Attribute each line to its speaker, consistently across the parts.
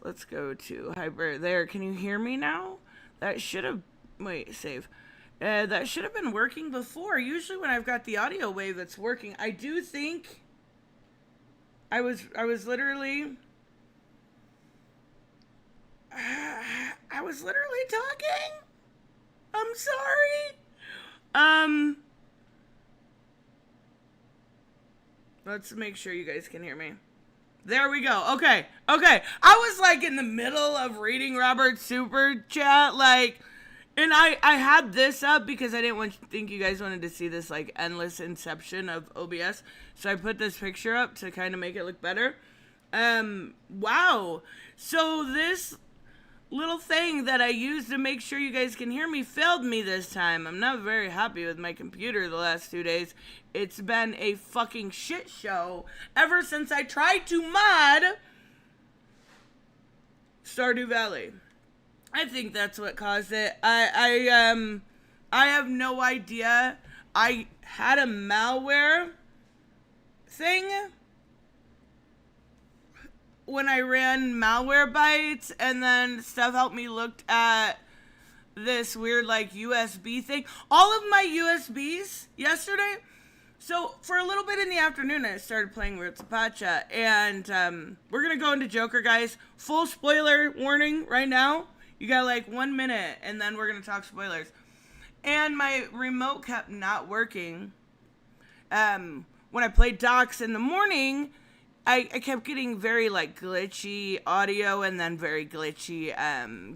Speaker 1: Let's go to hyper. There, can you hear me now? That should have... Wait, save. That should have been working before. Usually when I've got the audio wave that's working, I do think... I was literally... I was literally talking. I'm sorry. Let's make sure you guys can hear me. There we go. Okay. I was like in the middle of reading Robert's super chat, like, and I had this up because I didn't think you guys wanted to see this like endless inception of OBS. So I put this picture up to kind of make it look better. Wow. So this little thing that I used to make sure you guys can hear me failed me this time. I'm not very happy with my computer the last 2 days. It's been a fucking shit show ever since I tried to mod Stardew Valley. I think that's what caused it. I have no idea. I had a malware thing when I ran Malwarebytes, and then stuff helped me look at this weird like USB thing. All of my USBs yesterday. So for a little bit in the afternoon, I started playing Roots of Pacha, and we're gonna go into Joker, guys. Full spoiler warning right now. You got like 1 minute, and then we're gonna talk spoilers. And my remote kept not working. When I played Docs in the morning, I kept getting very like glitchy audio and then very glitchy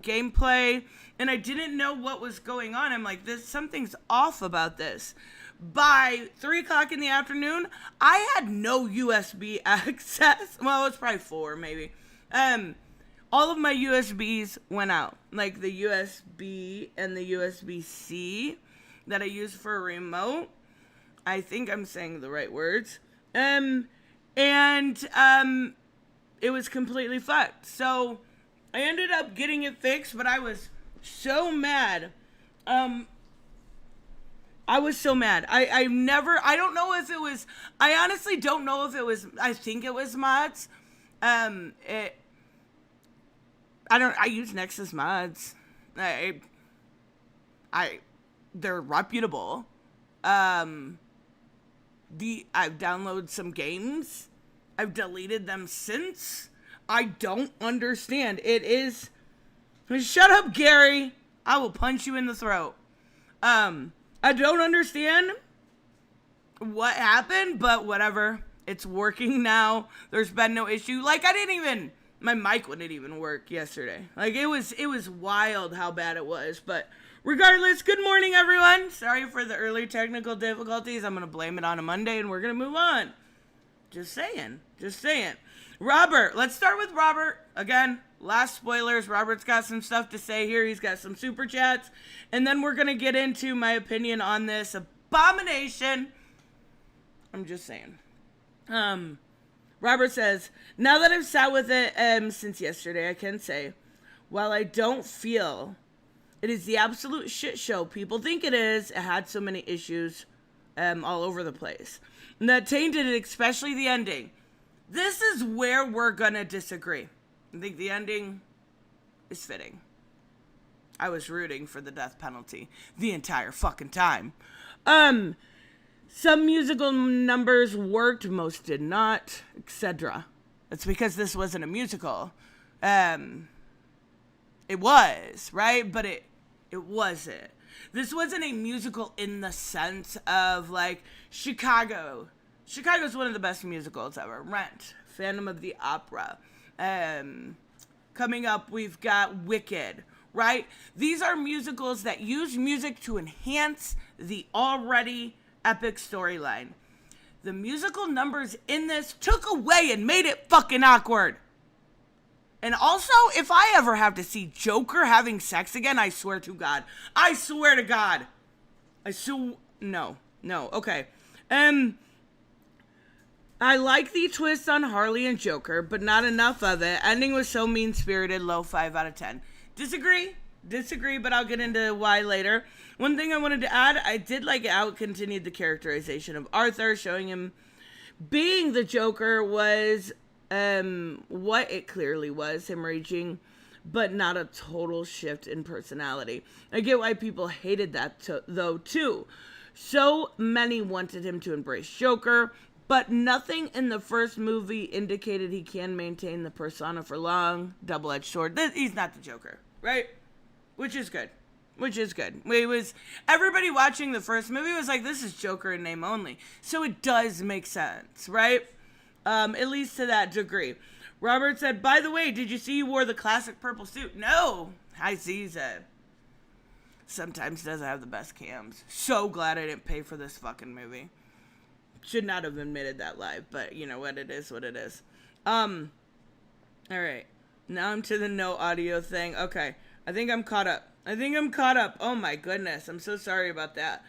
Speaker 1: gameplay, and I didn't know what was going on. I'm like, something's off about this. By 3 o'clock in the afternoon, I had no USB access. Well, it's probably 4 maybe. All of my USBs went out, like the USB and the USB-C that I use for a remote. I think I'm saying the right words. And it was completely fucked. So I ended up getting it fixed, but I was so mad. I was so mad. I don't know if it was, I honestly don't know if it was, I think it was mods. I use Nexus mods. They're reputable. I've downloaded some games. I've deleted them since. I don't understand. It is... Shut up, Gary. I will punch you in the throat. I don't understand what happened, but whatever. It's working now. There's been no issue. Like, my mic wouldn't even work yesterday. Like, it was wild how bad it was. But regardless, good morning, everyone. Sorry for the early technical difficulties. I'm going to blame it on a Monday, and we're going to move on. Just saying. Robert, let's start with Robert. Again, last spoilers. Robert's got some stuff to say here. He's got some super chats. And then we're going to get into my opinion on this abomination. I'm just saying. Robert says, now that I've sat with it since yesterday, I can say, while I don't feel it is the absolute shit show people think it is, it had so many issues all over the place. And that tainted it, especially the ending. This is where we're gonna disagree. I think the ending is fitting. I was rooting for the death penalty the entire fucking time. Some musical numbers worked, most did not, etc. That's because this wasn't a musical. It was, right? But it wasn't. This wasn't a musical in the sense of, like, Chicago. Chicago's one of the best musicals ever. Rent, Phantom of the Opera. Coming up, we've got Wicked, right? These are musicals that use music to enhance the already epic storyline. The musical numbers in this took away and made it fucking awkward. And also, if I ever have to see Joker having sex again, I swear to God. I swear to God. No, okay. I like the twist on Harley and Joker, but not enough of it. Ending was so mean-spirited, low 5 out of 10. Disagree, but I'll get into why later. One thing I wanted to add, I did like how it continued the characterization of Arthur, showing him being the Joker was what it clearly was, him raging, but not a total shift in personality. I get why people hated that though too. So many wanted him to embrace Joker, but nothing in the first movie indicated he can maintain the persona for long. Double-edged sword. He's not the Joker, right? Which is good. It was, everybody watching the first movie was like, this is Joker in name only. So it does make sense, right? At least to that degree. Robert said, by the way, did you see you wore the classic purple suit? No. High C's sometimes doesn't have the best cams. So glad I didn't pay for this fucking movie. Should not have admitted that live, but you know what, it is what it is. All right. Now I'm to the no audio thing. Okay. I think I'm caught up. Oh my goodness. I'm so sorry about that.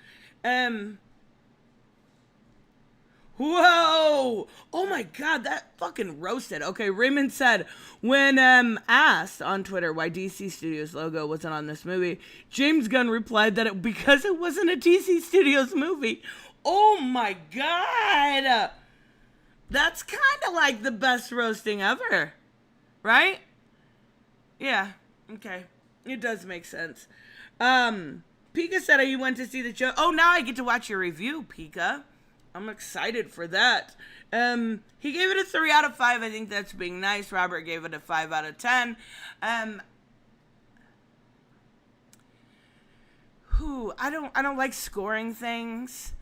Speaker 1: Whoa! Oh my god, that fucking roasted. Okay, Raymond said, when asked on Twitter why DC Studios logo wasn't on this movie, James Gunn replied that because it wasn't a DC Studios movie. Oh my god! That's kind of like the best roasting ever. Right? Yeah, okay. It does make sense. Pika said you went to see the show. Oh, now I get to watch your review, Pika. I'm excited for that. He gave it a 3 out of 5. I think that's being nice. Robert gave it a 5 out of 10. I don't like scoring things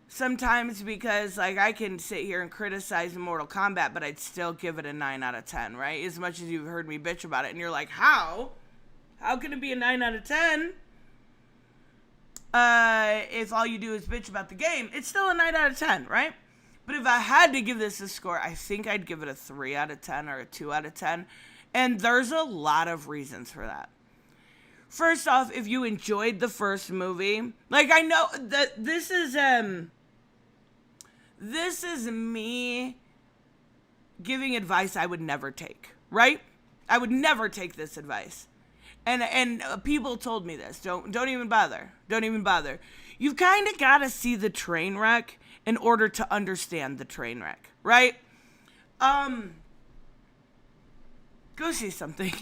Speaker 1: sometimes because like I can sit here and criticize Mortal Kombat, but I'd still give it a 9 out of 10, right? As much as you've heard me bitch about it, and you're like, how? How can it be a 9 out of 10? If all you do is bitch about the game, it's still a 9 out of 10, right? But if I had to give this a score, I think I'd give it a 3 out of 10 or a 2 out of 10. And there's a lot of reasons for that. First off, if you enjoyed the first movie, like I know that this is me giving advice I would never take, right? I would never take this advice. And people told me this. Don't even bother. Don't even bother. You've kind of got to see the train wreck in order to understand the train wreck, right? Go see something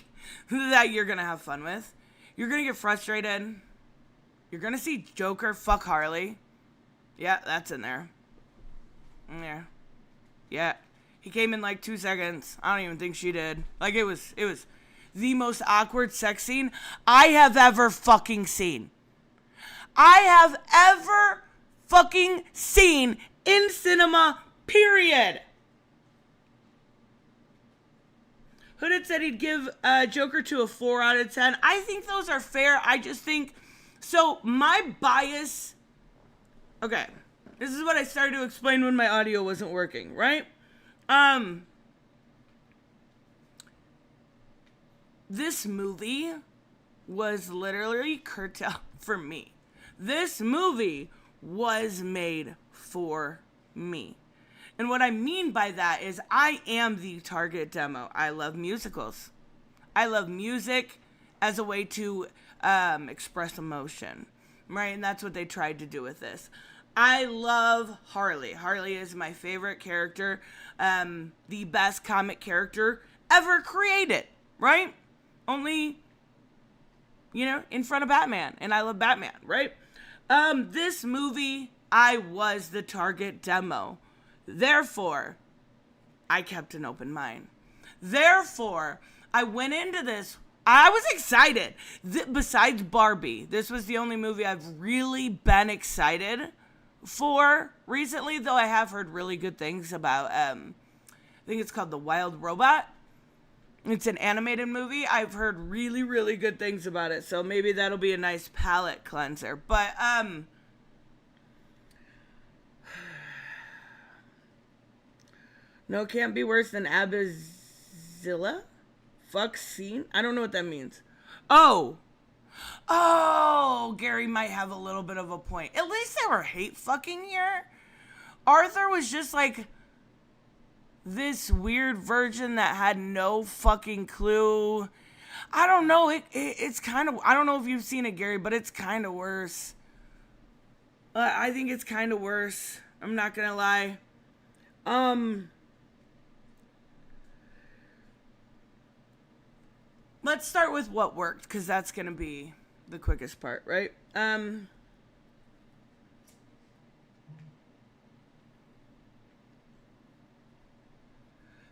Speaker 1: that you're going to have fun with. You're going to get frustrated. You're going to see Joker fuck Harley. Yeah, that's in there. Yeah. He came in like 2 seconds. I don't even think she did. Like it was the most awkward sex scene I have ever fucking seen. I have ever fucking seen in cinema, period. Hooded said he'd give Joker 2 a 4 out of 10. I think those are fair. I just think, so my bias, okay, this is what I started to explain when my audio wasn't working, right? This movie was literally curtailed for me. This movie was made for me. And what I mean by that is I am the target demo. I love musicals. I love music as a way to express emotion, right? And that's what they tried to do with this. I love Harley. Harley is my favorite character, the best comic character ever created, right? Only, in front of Batman. And I love Batman, right? This movie, I was the target demo. Therefore, I kept an open mind. Therefore, I went into this, I was excited. Besides Barbie, this was the only movie I've really been excited for recently, though I have heard really good things about, I think it's called The Wild Robot. It's an animated movie. I've heard really, really good things about it, so maybe that'll be a nice palate cleanser. But, no, can't be worse than Abizilla? Fuck scene? I don't know what that means. Oh, Gary might have a little bit of a point. At least they were hate fucking here. Arthur was just like this weird virgin that had no fucking clue. I don't know. It's kind of, I don't know if you've seen it, Gary, but it's kind of worse. I think it's kind of worse. I'm not gonna lie. let's start with what worked, because that's going to be the quickest part, right?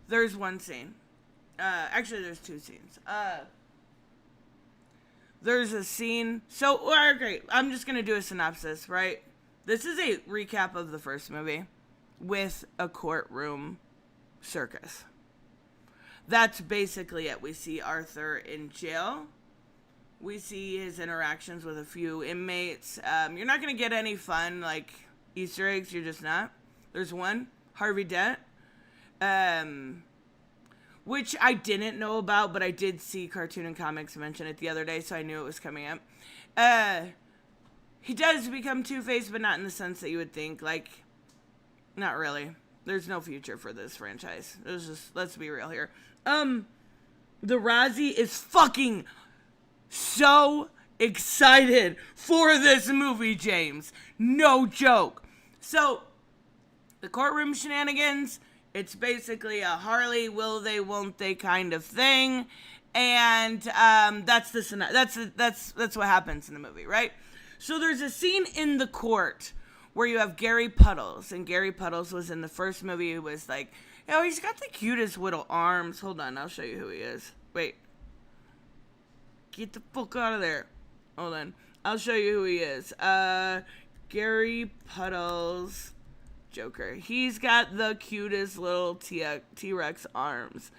Speaker 1: There's one scene. Actually, there's two scenes. There's a scene. So, okay, I'm just going to do a synopsis, right? This is a recap of the first movie with a courtroom circus. That's basically it. We see Arthur in jail. We see his interactions with a few inmates. You're not going to get any fun, like, Easter eggs. You're just not. There's one, Harvey Dent. Which I didn't know about, but I did see Cartoon and Comics mention it the other day, so I knew it was coming up. He does become Two-Face, but not in the sense that you would think. Like, not really. There's no future for this franchise. There's just, let's be real here. The Razzie is fucking so excited for this movie, James. No joke. So, the courtroom shenanigans, it's basically a Harley, will they, won't they kind of thing. And that's what happens in the movie, right? So there's a scene in the court where you have Gary Puddles. And Gary Puddles was in the first movie. He was like, oh, he's got the cutest little arms. Hold on, I'll show you who he is. Wait. Get the fuck out of there. Hold on. I'll show you who he is. Gary Puddles Joker. He's got the cutest little T-Rex arms.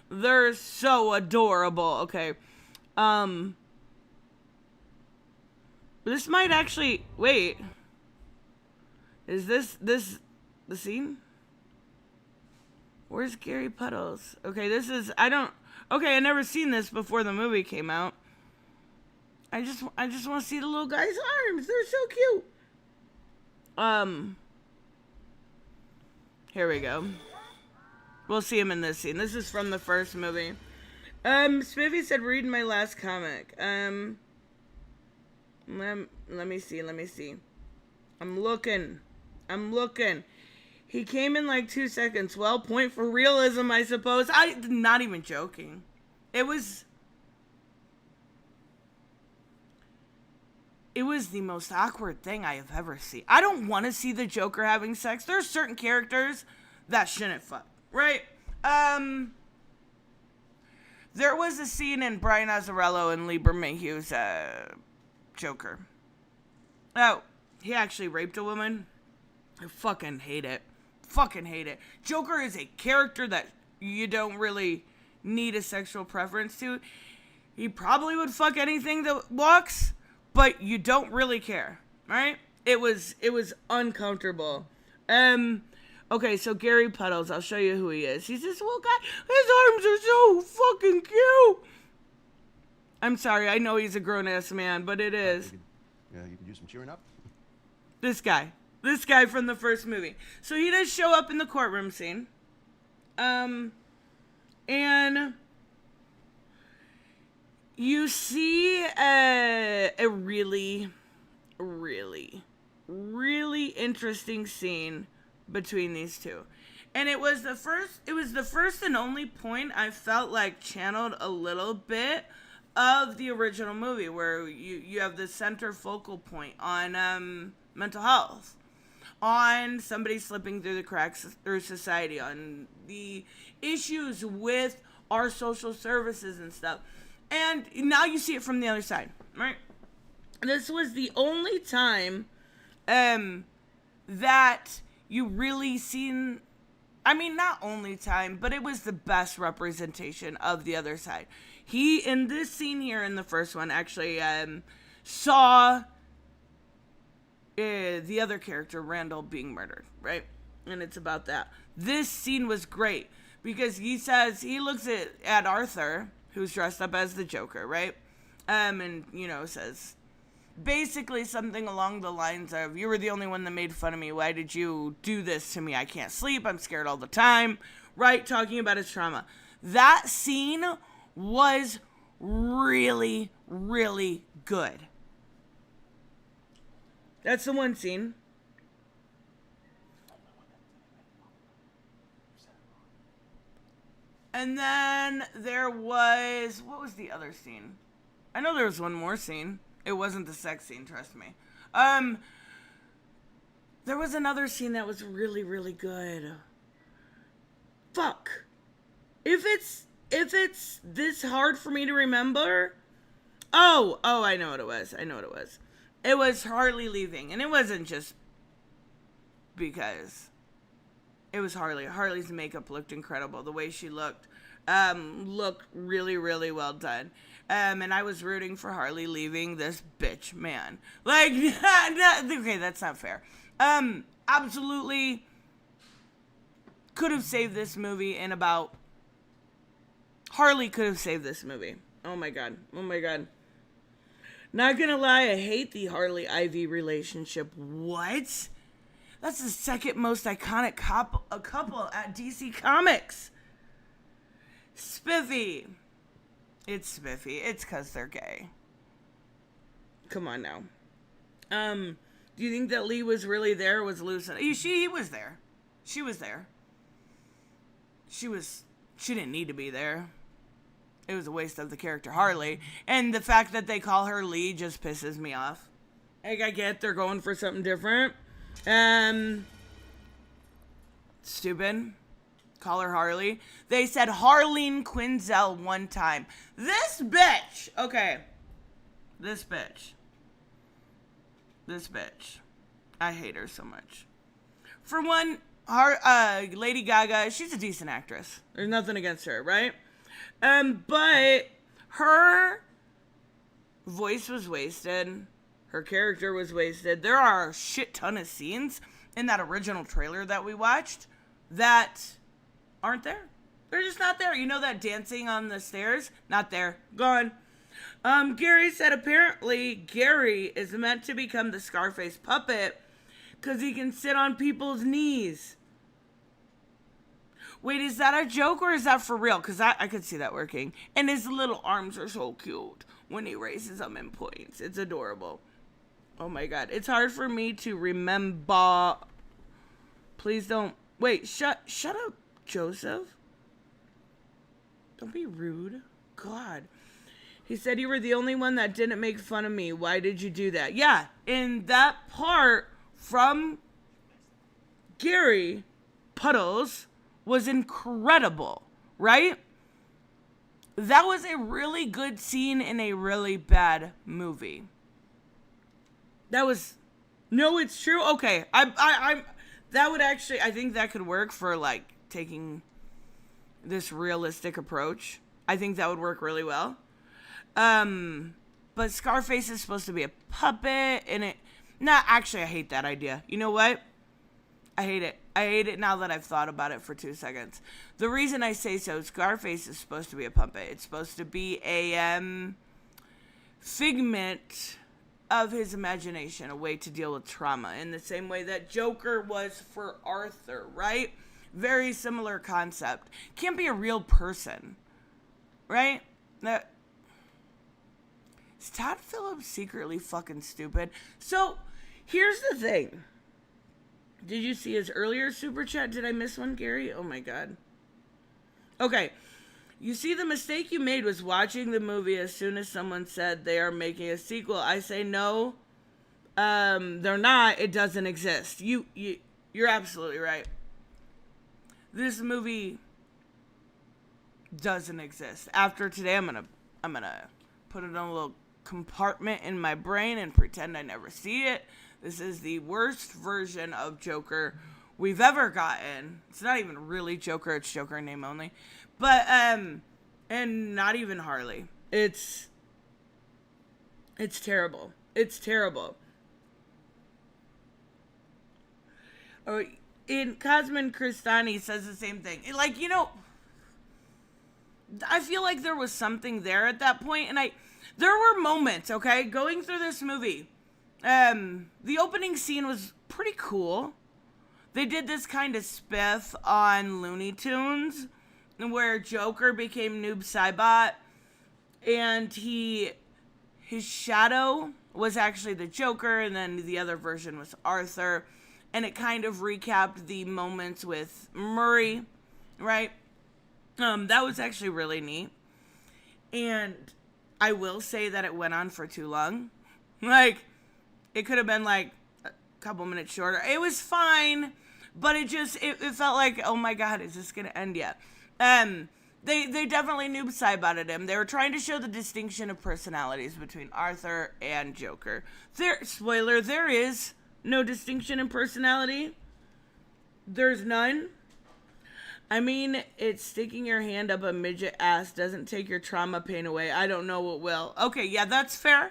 Speaker 1: They're so adorable. Okay. This might actually... Wait. Is this the scene? Where's Gary Puddles? Okay, this is... Okay, I never seen this before the movie came out. I just want to see the little guy's arms. They're so cute. Here we go. We'll see him in this scene. This is from the first movie. Spiffy said, read my last comic. Let me see. I'm looking. He came in like 2 seconds. Well, point for realism, I suppose. I'm not even joking. It was the most awkward thing I have ever seen. I don't want to see the Joker having sex. There's certain characters that shouldn't fuck, right? There was a scene in Brian Azzarello and Lieber Mayhew's Joker. Oh, he actually raped a woman. I fucking hate it. Joker is a character that you don't really need a sexual preference to. He probably would fuck anything that walks, but you don't really care, right? It was uncomfortable. Okay, so Gary Puddles, I'll show you who he is. He's this little guy. His arms are so fucking cute. I'm sorry, I know he's a grown-ass man, but it is.
Speaker 2: You can do some cheering up.
Speaker 1: This guy from the first movie. So he does show up in the courtroom scene. And you see a really, really, really interesting scene between these two. And it was the first and only point I felt like channeled a little bit of the original movie, where you have the center focal point on mental health, on somebody slipping through the cracks through society, on the issues with our social services and stuff. And now you see it from the other side, right? This was the only time that you really seen, I mean, not only time, but it was the best representation of the other side. He, in this scene here in the first one, actually saw the other character, Randall, being murdered, right? And it's about that. This scene was great because he looks at Arthur, who's dressed up as the Joker, right? And, says basically something along the lines of, you were the only one that made fun of me. Why did you do this to me? I can't sleep. I'm scared all the time, right? Talking about his trauma. That scene was really, really good. That's the one scene. And then there was, what was the other scene? I know there was one more scene. It wasn't the sex scene, trust me. There was another scene that was really, really good. Fuck. If it's this hard for me to remember. Oh, I know what it was. It was Harley leaving. And it wasn't just because it was Harley. Harley's makeup looked incredible. The way she looked really, really well done. And I was rooting for Harley leaving this bitch, man. Like, okay, that's not fair. Absolutely could have saved this movie in about... Harley could have saved this movie. Oh my god. Not gonna lie, I hate the Harley-Ivy relationship. What? That's the second most iconic couple at DC Comics. Spiffy. It's spiffy. It's because they're gay. Come on now. Do you think that Lee was really there or was loose? He was there. She was there. She didn't need to be there. It was a waste of the character Harley. And the fact that they call her Lee just pisses me off. Like, I get they're going for something different. Stupid. Call her Harley. They said Harleen Quinzel one time. This bitch. Okay. This bitch. I hate her so much. For one, Lady Gaga, she's a decent actress. There's nothing against her, right? But her voice was wasted. Her character was wasted. There are a shit ton of scenes in that original trailer that we watched that aren't there. They're just not there. You know that dancing on the stairs? Not there. Gone. Gary said apparently Gary is meant to become the Scarface puppet because he can sit on people's knees. Wait, is that a joke or is that for real? Because I could see that working. And his little arms are so cute when he raises them in points. It's adorable. Oh my god. It's hard for me to remember. Please don't. Wait, shut up, Joseph. Don't be rude. God. He said you were the only one that didn't make fun of me. Why did you do that? Yeah, in that part from Gary, Puddles was incredible, right? That was a really good scene in a really bad movie. No, it's true. Okay, that would actually, I think that could work for like taking this realistic approach. I think that would work really well. But Scarface is supposed to be a puppet and actually I hate that idea. You know what? I hate it now that I've thought about it for 2 seconds. The reason I say so, Scarface is supposed to be a puppet. It's supposed to be a, figment of his imagination, a way to deal with trauma in the same way that Joker was for Arthur, right? Very similar concept. Can't be a real person, right? Is Todd Phillips secretly fucking stupid? So, here's the thing. Did you see his earlier super chat? Did I miss one, Gary? Oh my god. Okay. You see, the mistake you made was watching the movie as soon as someone said they are making a sequel. I say no. They're not. It doesn't exist. You're absolutely right. This movie doesn't exist. After today, I'm gonna put it on a little compartment in my brain and pretend I never see it. This is the worst version of Joker we've ever gotten. It's not even really Joker, it's Joker in name only. But and not even Harley. It's terrible. It's terrible. Oh, in Cosmin Cristani says the same thing. Like, you know, I feel like there was something there at that point, and there were moments, okay, going through this movie. The opening scene was pretty cool. They did this kind of spiff on Looney Tunes, where Joker became Noob Saibot, and his shadow was actually the Joker, and then the other version was Arthur, and it kind of recapped the moments with Murray, right? That was actually really neat. And I will say that it went on for too long. Like, it could have been like a couple minutes shorter. It was fine, but it felt like, oh my God, is this going to end yet? They definitely noob-sidebotted him. They were trying to show the distinction of personalities between Arthur and Joker. Spoiler, there is no distinction in personality. There's none. I mean, it's sticking your hand up a midget ass doesn't take your trauma pain away. I don't know what will. Okay, yeah, that's fair.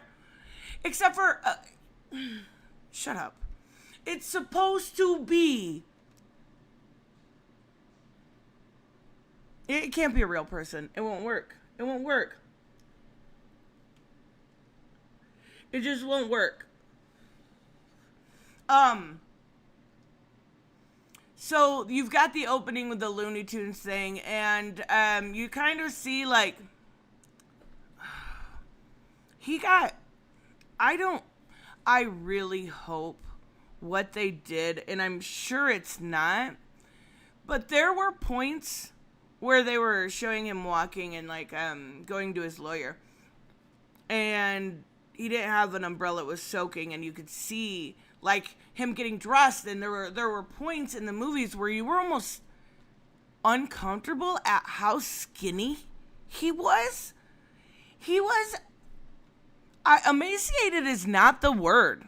Speaker 1: Except for... shut up. It's supposed to be... It can't be a real person. It won't work. It won't work. It just won't work. So you've got the opening with the Looney Tunes thing, and you kind of see like I really hope what they did, and I'm sure it's not, but there were points where they were showing him walking and like going to his lawyer, and he didn't have an umbrella, it was soaking, and you could see like him getting dressed, and there were points in the movies where you were almost uncomfortable at how skinny he was. Emaciated is not the word.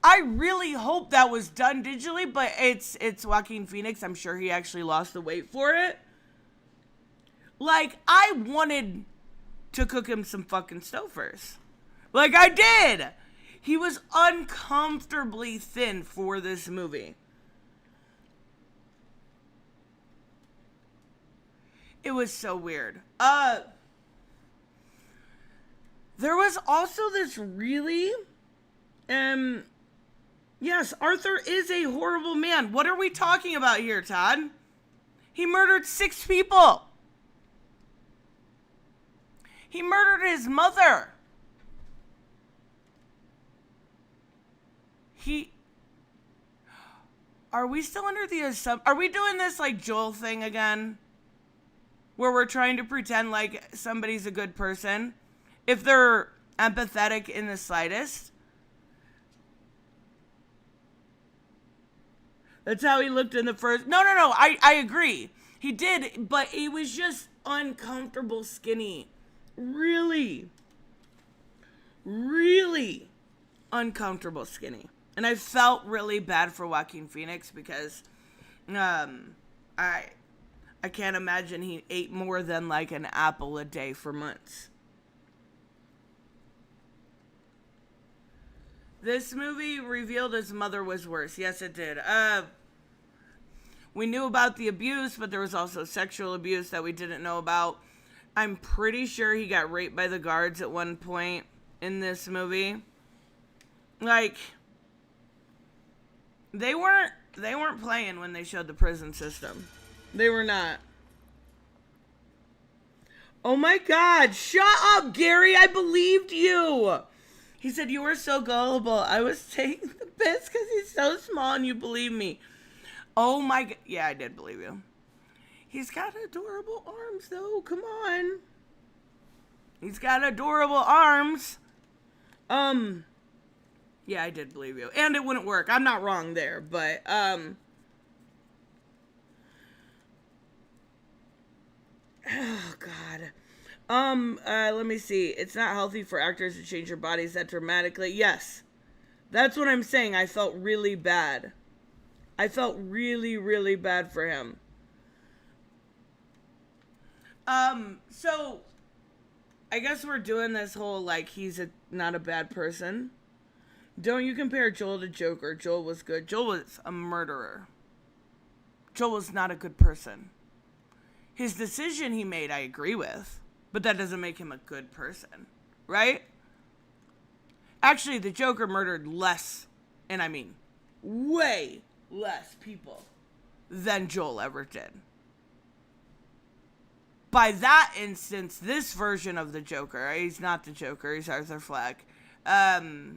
Speaker 1: I really hope that was done digitally, but it's Joaquin Phoenix. I'm sure he actually lost the weight for it. Like, I wanted to cook him some fucking Stouffer's. Like, I did. He was uncomfortably thin for this movie. It was so weird. There was also this really... Yes, Arthur is a horrible man. What are we talking about here, Todd? He murdered 6 people. He murdered his mother. Are we still under the assumption? Are we doing this like Joel thing again? Where we're trying to pretend like somebody's a good person? If they're empathetic in the slightest? That's how he looked in the first... No, I agree. He did, but he was just uncomfortable skinny. Really uncomfortable skinny. And I felt really bad for Joaquin Phoenix because I can't imagine he ate more than like an apple a day for months. This movie revealed his mother was worse. Yes, it did. We knew about the abuse, but there was also sexual abuse that we didn't know about. I'm pretty sure he got raped by the guards at one point in this movie. Like, they weren't playing when they showed the prison system. They were not. Oh my God, shut up, Gary. I believed you. He said, you were so gullible. I was taking the piss because he's so small and you believe me. Oh my God. Yeah, I did believe you. He's got adorable arms, though. Come on. He's got adorable arms. Yeah, I did believe you. And it wouldn't work. I'm not wrong there, but, oh, God. Let me see. It's not healthy for actors to change their bodies that dramatically. Yes. That's what I'm saying. I felt really bad. I felt really, really bad for him. So, I guess we're doing this whole, like, he's not a bad person. Don't you compare Joel to Joker. Joel was good. Joel was a murderer. Joel was not a good person. His decision he made, I agree with. But that doesn't make him a good person. Right? Actually, the Joker murdered less, and I mean way less people than Joel ever did. By that instance, this version of the Joker, he's not the Joker, he's Arthur Fleck,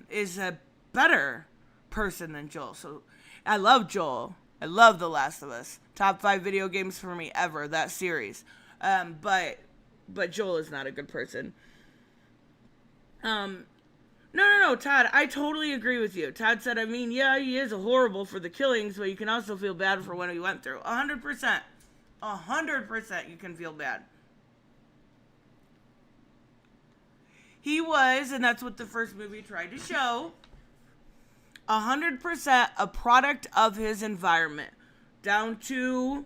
Speaker 1: is a better person than Joel. So, I love Joel. I love The Last of Us. Top 5 video games for me ever, that series. But Joel is not a good person. No, Todd, I totally agree with you. Todd said, I mean, yeah, he is horrible for the killings, but you can also feel bad for what he went through. 100%. 100% you can feel bad. He was, and that's what the first movie tried to show, 100% a product of his environment. Down to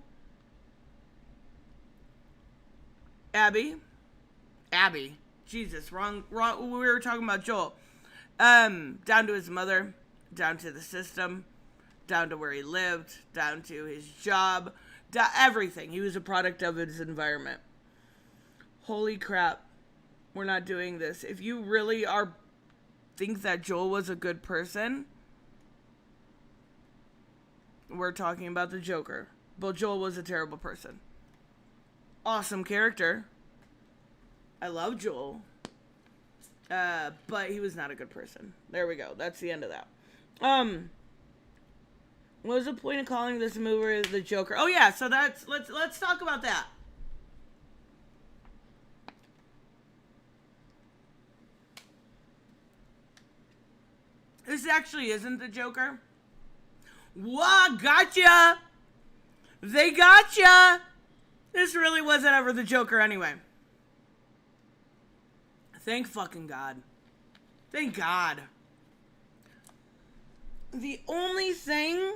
Speaker 1: Abby. Jesus, wrong. We were talking about Joel. Down to his mother, down to the system, down to where he lived, down to his job, everything. He was a product of his environment. Holy crap. We're not doing this. If you really think that Joel was a good person, we're talking about the Joker. But Joel was a terrible person. Awesome character. I love Joel. But he was not a good person. There we go. That's the end of that. What was the point of calling this movie the Joker? Oh yeah, so let's talk about that. This actually isn't the Joker. Whoa, gotcha! They gotcha! This really wasn't ever the Joker anyway. Thank fucking God. Thank God. The only thing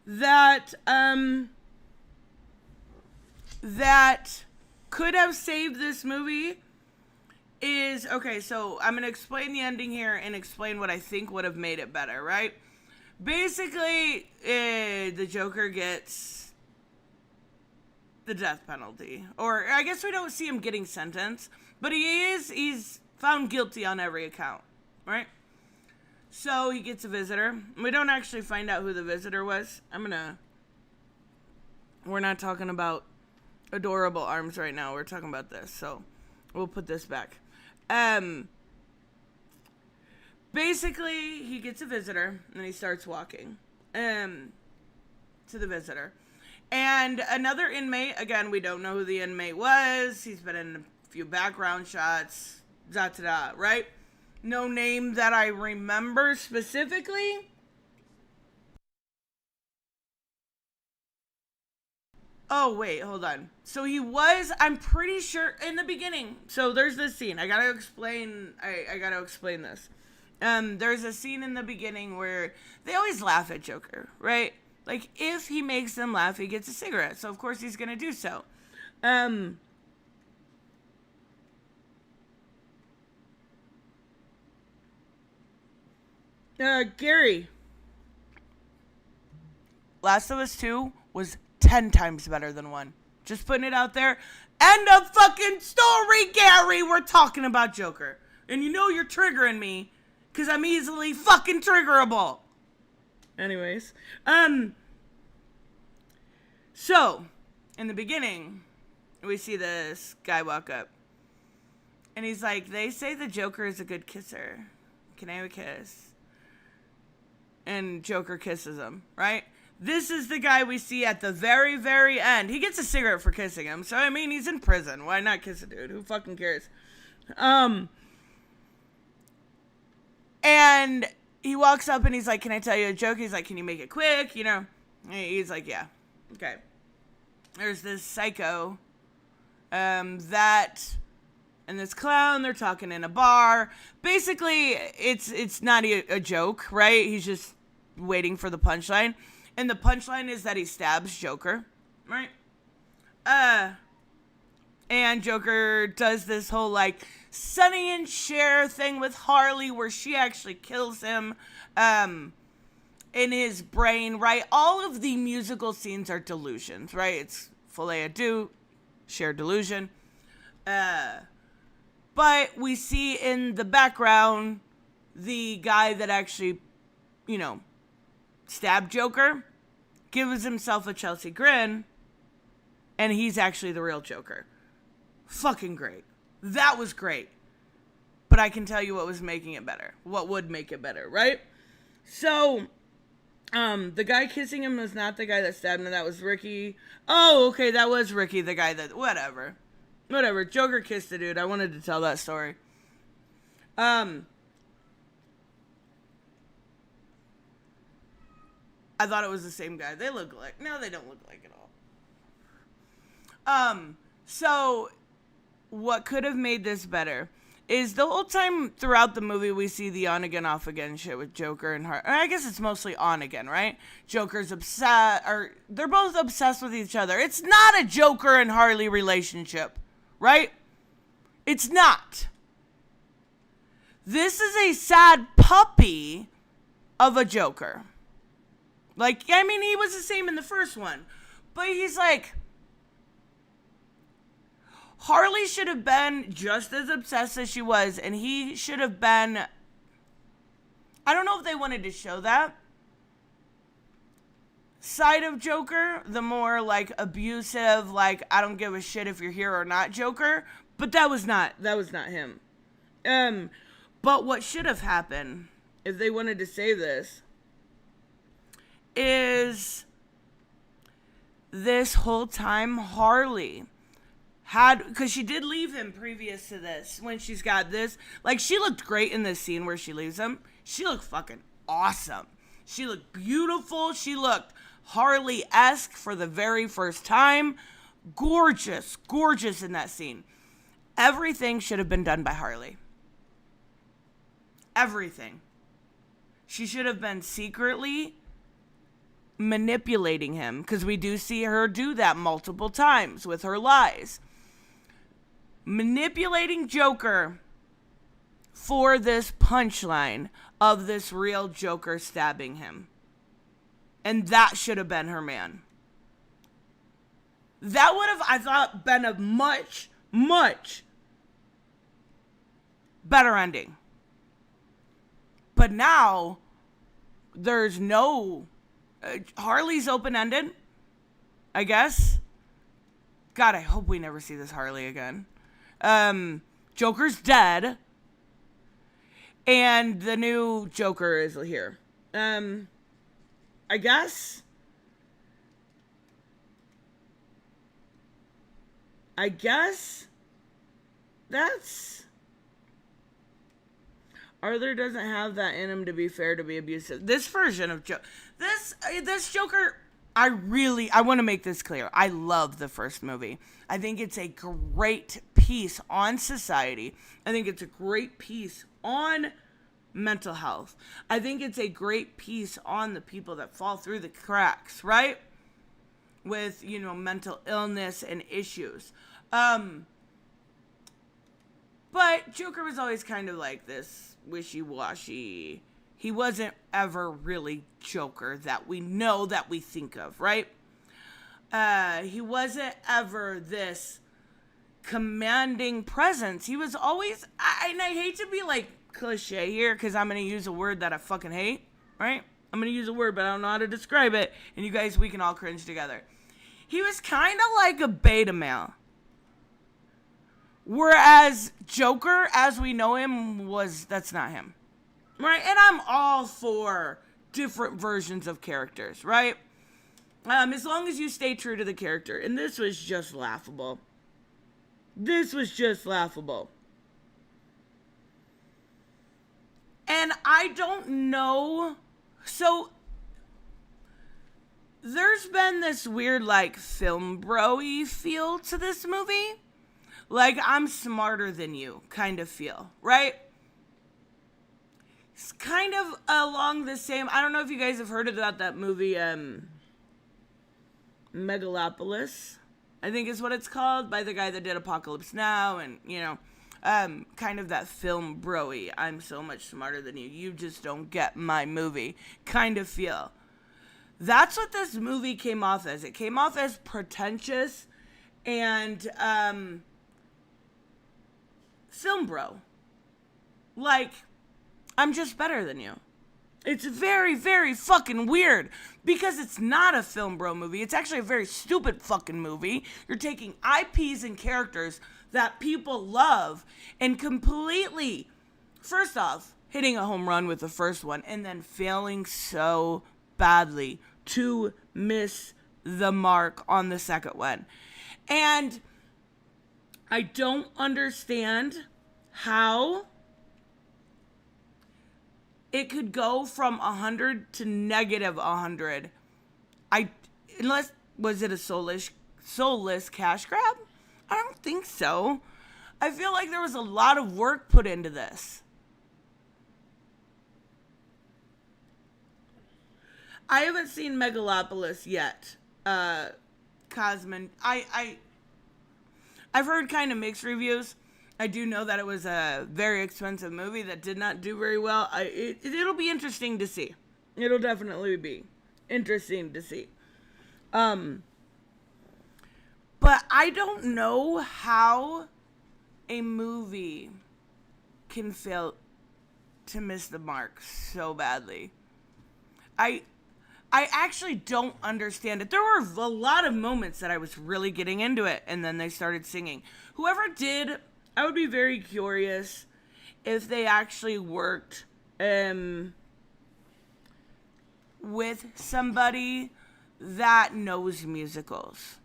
Speaker 1: that could have saved this movie is, okay, so I'm going to explain the ending here and explain what I think would have made it better, right? Basically, the Joker gets the death penalty. Or, I guess we don't see him getting sentenced, but he's found guilty on every account, right? So, he gets a visitor. We don't actually find out who the visitor was. We're not talking about adorable arms right now. We're talking about this, so we'll put this back. Basically, he gets a visitor, and he starts walking, to the visitor. And another inmate, again, we don't know who the inmate was. He's been in a few background shots, right? No name that I remember specifically. Oh, wait, hold on. So he was, I'm pretty sure, in the beginning. So there's this scene. I gotta explain this. There's a scene in the beginning where they always laugh at Joker, right? Like, if he makes them laugh, he gets a cigarette. So, of course, he's gonna do so. Gary. Last of Us 2 was 10 times better than 1. Just putting it out there. End of fucking story, Gary. We're talking about Joker. And you know you're triggering me, because I'm easily fucking triggerable. Anyways. So, in the beginning, we see this guy walk up. And he's like, they say the Joker is a good kisser. Can I have a kiss? And Joker kisses him, right? This is the guy we see at the very, very end. He gets a cigarette for kissing him. So, I mean, he's in prison. Why not kiss a dude? Who fucking cares? And he walks up and he's like, can I tell you a joke? He's like, can you make it quick? You know? He's like, yeah. Okay. There's this psycho and this clown, they're talking in a bar. Basically, it's not a joke, right? He's just waiting for the punchline. And the punchline is that he stabs Joker, right? And Joker does this whole, like, Sonny and Cher thing with Harley where she actually kills him in his brain, right? All of the musical scenes are delusions, right? It's Folie, Deux, Cher delusion. But we see in the background the guy that actually, stabbed Joker, gives himself a Chelsea grin, and he's actually the real Joker. Fucking great. That was great. But I can tell you what was making it better. What would make it better, right? So, The guy kissing him was not the guy that stabbed him. That was Ricky. Oh, okay, that was Ricky, the guy that... Whatever. Joker kissed the dude. I wanted to tell that story. I thought it was the same guy. They look like... No, they don't look like it all. So, what could have made this better is the whole time throughout the movie we see the on again, off again shit with Joker and Harley. I guess it's mostly on again, right? Joker's obsessed, or they're both obsessed with each other. It's not a Joker and Harley relationship, right? It's not. This is a sad puppy of a Joker. Like, I mean, he was the same in the first one, but he's like... Harley should have been just as obsessed as she was, and he should have been... I don't know if they wanted to show that side of Joker, the more, like, abusive, like, I don't give a shit if you're here or not Joker, but that was not him. But what should have happened, if they wanted to say this, is this whole time Harley... because she did leave him previous to this, when she's got this, like, she looked great in this scene where she leaves him. She looked fucking awesome. She looked beautiful. She looked Harley-esque for the very first time. Gorgeous in that scene. Everything should have been done by Harley. Everything. She should have been secretly manipulating him, because we do see her do that multiple times with her lies. Manipulating Joker for this punchline of this real Joker stabbing him. And that should have been her man. That would have, I thought, been a much, much better ending. But now, there's no... Harley's open-ended, I guess. God, I hope we never see this Harley again. Joker's dead. And the new Joker is here. I guess. That's... Arthur doesn't have that in him to be fair, to be abusive. This version of this Joker, I want to make this clear. I love the first movie. I think it's a great piece on society. I think it's a great piece on mental health. I think it's a great piece on the people that fall through the cracks, right? With, mental illness and issues. But Joker was always kind of like this wishy-washy. He wasn't ever really Joker that we know, that we think of, right? He wasn't ever this commanding presence. He was always, and I hate to be like cliche here, because I'm going to use a word that I fucking hate, right? I'm going to use a word, but I don't know how to describe it. And you guys, we can all cringe together. He was kind of like a beta male. Whereas Joker, as we know him, that's not him. Right? And I'm all for different versions of characters, right? As long as you stay true to the character. And this was just laughable. And I don't know. So, there's been this weird, like, film bro-y feel to this movie. Like, I'm smarter than you kind of feel, right? It's kind of along the same... I don't know if you guys have heard about that movie, Megalopolis, I think is what it's called, by the guy that did Apocalypse Now, and, kind of that film bro-y, I'm so much smarter than you, you just don't get my movie kind of feel. That's what this movie came off as. It came off as pretentious and, film bro. Like, I'm just better than you. It's very, very fucking weird, because it's not a film bro movie. It's actually a very stupid fucking movie. You're taking IPs and characters that people love and completely, first off, hitting a home run with the first one and then failing so badly to miss the mark on the second one. And I don't understand how it could go from 100 to negative 100. Unless, was it a soulless cash grab? I don't think so. I feel like there was a lot of work put into this. I haven't seen Megalopolis yet. Cosman. I've heard kind of mixed reviews. I do know that it was a very expensive movie that did not do very well. It'll be interesting to see. It'll definitely be interesting to see. But I don't know how a movie can fail to miss the mark so badly. I actually don't understand it. There were a lot of moments that I was really getting into it, and then they started singing. Whoever did, I would be very curious if they actually worked with somebody that knows musicals.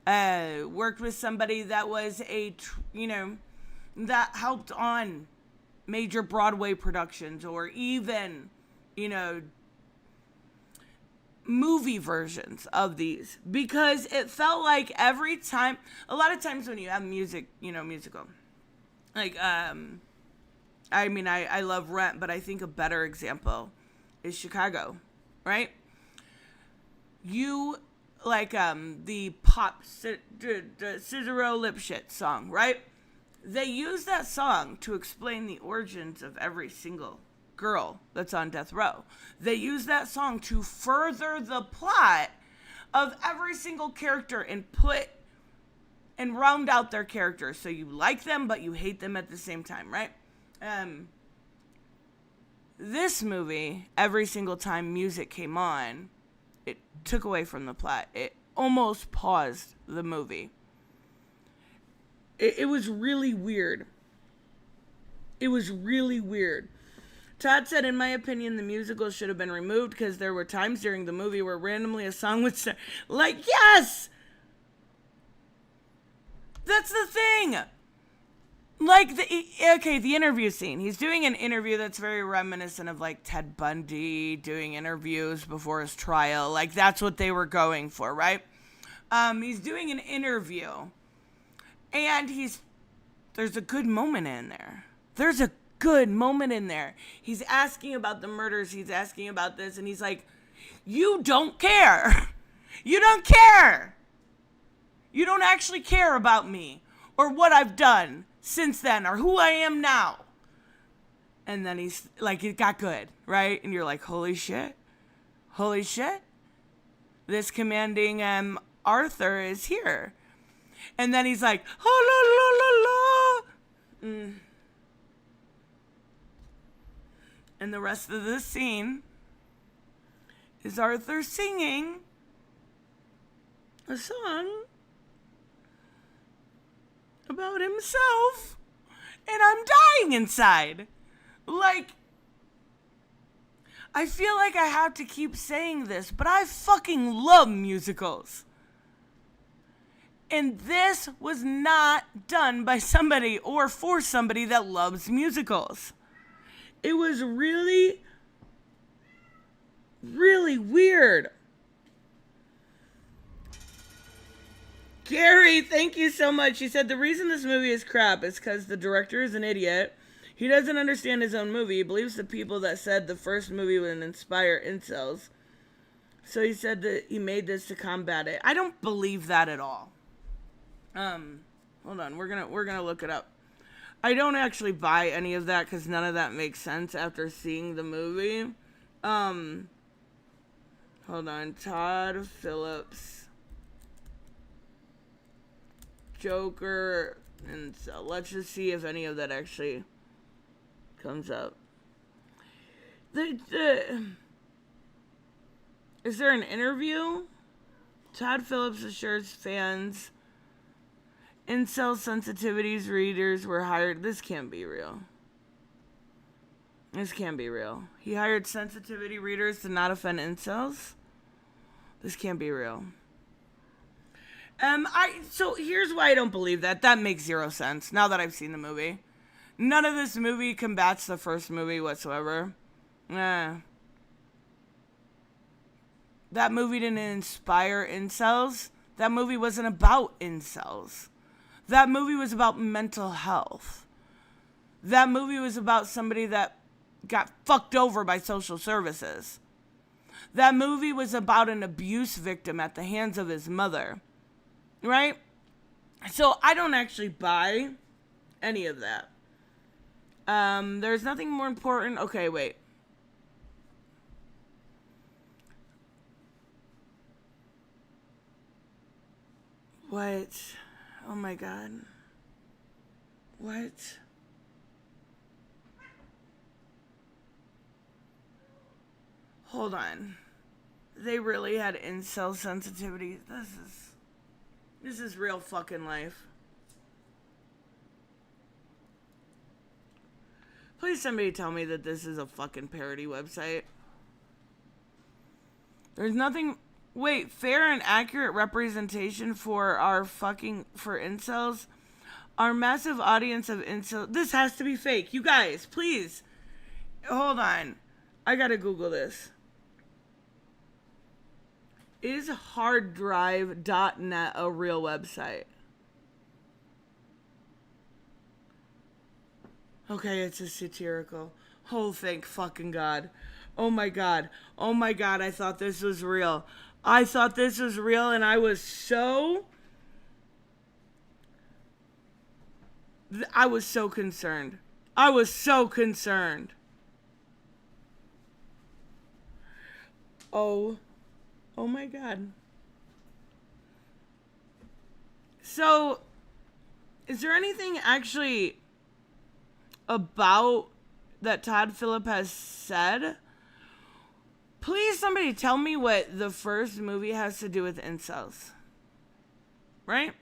Speaker 1: Worked with somebody that was that helped on major Broadway productions, or even, movie versions of these, because it felt like every time, a lot of times when you have musical, like, I love Rent, but I think a better example is Chicago, right? You, like, the pop, Cicero Lipschitz song, right? They use that song to explain the origins of every single girl that's on death row. They use that song to further the plot of every single character and round out their characters, so you like them but you hate them at the same time, right? This movie, every single time music came on, it took away from the plot. It almost paused the movie. It was really weird. It was really weird. Todd said, in my opinion, the musical should have been removed because there were times during the movie where randomly a song would start. Like, yes! That's the thing! Like, the interview scene. He's doing an interview that's very reminiscent of, like, Ted Bundy doing interviews before his trial. Like, that's what they were going for, right? He's doing an interview. And there's a good moment in there. There's a good moment in there. He's asking about the murders. He's asking about this. And he's like, you don't care. You don't care. You don't actually care about me or what I've done since then or who I am now. And then he's like, it got good, right? And you're like, holy shit. Holy shit. This commanding Arthur is here. And then he's like, oh, la, la, la, la. And the rest of the scene is Arthur singing a song about himself, and I'm dying inside. Like, I feel like I have to keep saying this, but I fucking love musicals. And this was not done by somebody or for somebody that loves musicals. It was really, really weird. Gary, thank you so much. He said the reason this movie is crap is because the director is an idiot. He doesn't understand his own movie. He believes the people that said the first movie would inspire incels. So he said that he made this to combat it. I don't believe that at all. Hold on. We're gonna look it up. I don't actually buy any of that because none of that makes sense after seeing the movie. Hold on. Todd Phillips, Joker, and so let's just see if any of that actually comes up. Is there an interview? Todd Phillips assures fans incel sensitivities readers were hired. This can't be real. This can't be real. He hired sensitivity readers to not offend incels. This can't be real. So here's why I don't believe that. That makes zero sense now that I've seen the movie. None of this movie combats the first movie whatsoever. That movie didn't inspire incels. That movie wasn't about incels. That movie was about mental health. That movie was about somebody that got fucked over by social services. That movie was about an abuse victim at the hands of his mother. Right? So I don't actually buy any of that. There's nothing more important. Okay, wait. What? Oh my God. What? Hold on. They really had incel sensitivity. This is real fucking life. Please somebody tell me that this is a fucking parody website. There's nothing... Wait, fair and accurate representation for incels? Our massive audience of incels... This has to be fake. You guys, please. Hold on. I gotta Google this. Is harddrive.net a real website? Okay, it's a satirical. Oh, thank fucking God. Oh my God. Oh my God, I thought this was real. I thought this was real and I was so concerned. I was so concerned. Oh my God. So, is there anything actually about that Todd Phillip has said? Please somebody tell me what the first movie has to do with incels. Right?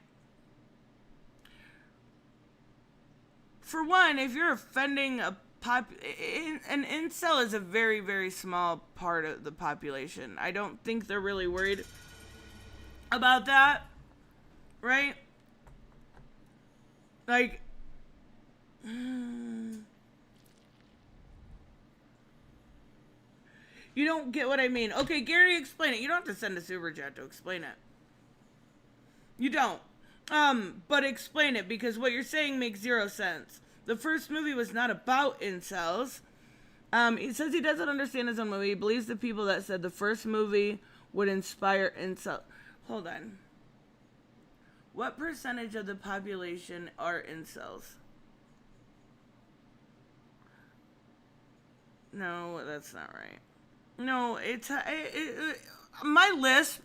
Speaker 1: For one, if you're offending an incel is a very, very small part of the population. I don't think they're really worried about that. Right? Like... You don't get what I mean. Okay, Gary, explain it. You don't have to send a super chat to explain it. You don't. But explain it, because what you're saying makes zero sense. The first movie was not about incels. He says he doesn't understand his own movie. He believes the people that said the first movie would inspire incels. Hold on. What percentage of the population are incels? No, that's not right. No, my lisp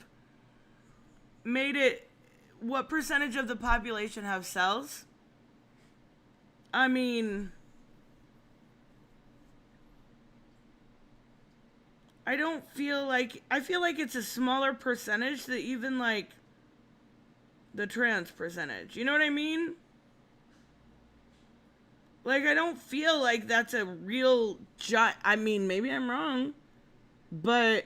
Speaker 1: made it, what percentage of the population have cells? I mean, I feel like it's a smaller percentage than even like the trans percentage. You know what I mean? Like, I don't feel like that's a real I mean, maybe I'm wrong, but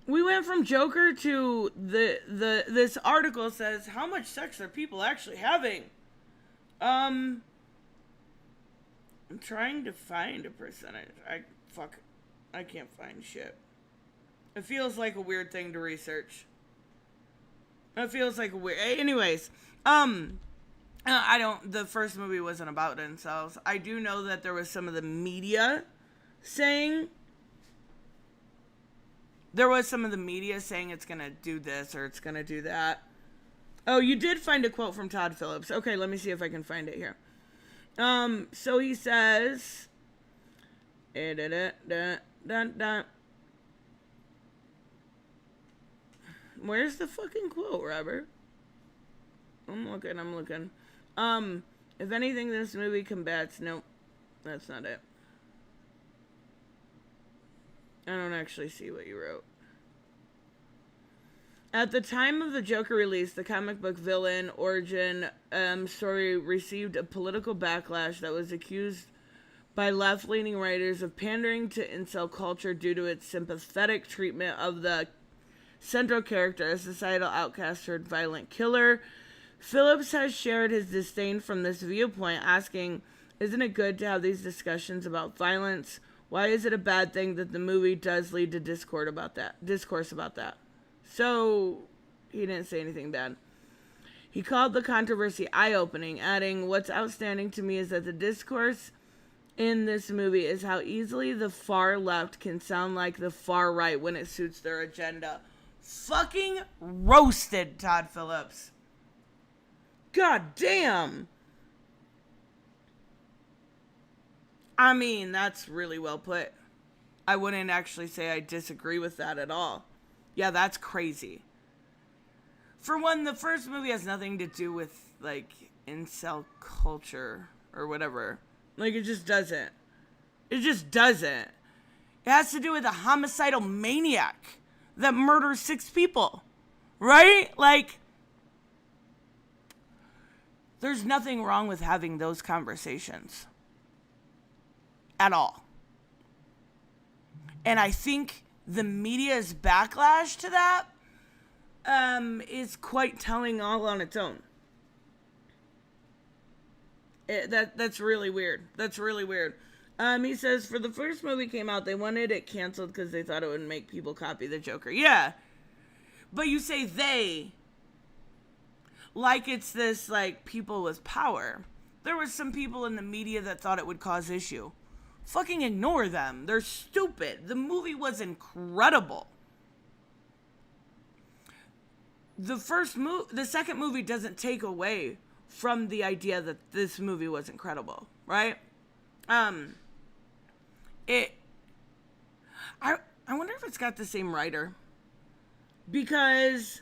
Speaker 1: we went from Joker to this article says, how much sex are people actually having? I'm trying to find a percentage. I can't find shit. It feels like a weird thing to research. It feels like a weird... Anyways, the first movie wasn't about incels. I do know that there was some of the media saying... it's gonna do this or it's gonna do that. Oh, you did find a quote from Todd Phillips. Okay, let me see if I can find it here. So he says... Where's the fucking quote, Robert? I'm looking. If anything, this movie combats... Nope, that's not it. I don't actually see what you wrote. At the time of the Joker release, the comic book villain origin story received a political backlash that was accused by left-leaning writers of pandering to incel culture due to its sympathetic treatment of the central character, a societal outcast turned violent killer. Phillips has shared his disdain from this viewpoint, asking, "Isn't it good to have these discussions about violence? Why is it a bad thing that the movie does lead to discourse about that?" So, he didn't say anything bad. He called the controversy eye-opening, adding, "What's outstanding to me is that the discourse in this movie is how easily the far left can sound like the far right when it suits their agenda." Fucking roasted, Todd Phillips. God damn. I mean, that's really well put. I wouldn't actually say I disagree with that at all. Yeah, that's crazy. For one, the first movie has nothing to do with, like, incel culture or whatever. Like, it just doesn't. It just doesn't. It has to do with a homicidal maniac that murders 6 people. Right? Like, there's nothing wrong with having those conversations. At all. And I think the media's backlash to that is quite telling all on its own. That's really weird. That's really weird. He says, for the first movie came out, they wanted it canceled because they thought it would make people copy the Joker. Yeah. But you say they, like it's this, like, people with power. There was some people in the media that thought it would cause issue. Fucking ignore them. They're stupid. The movie was incredible. The second movie doesn't take away from the idea that this movie was incredible, right? I wonder if it's got the same writer, because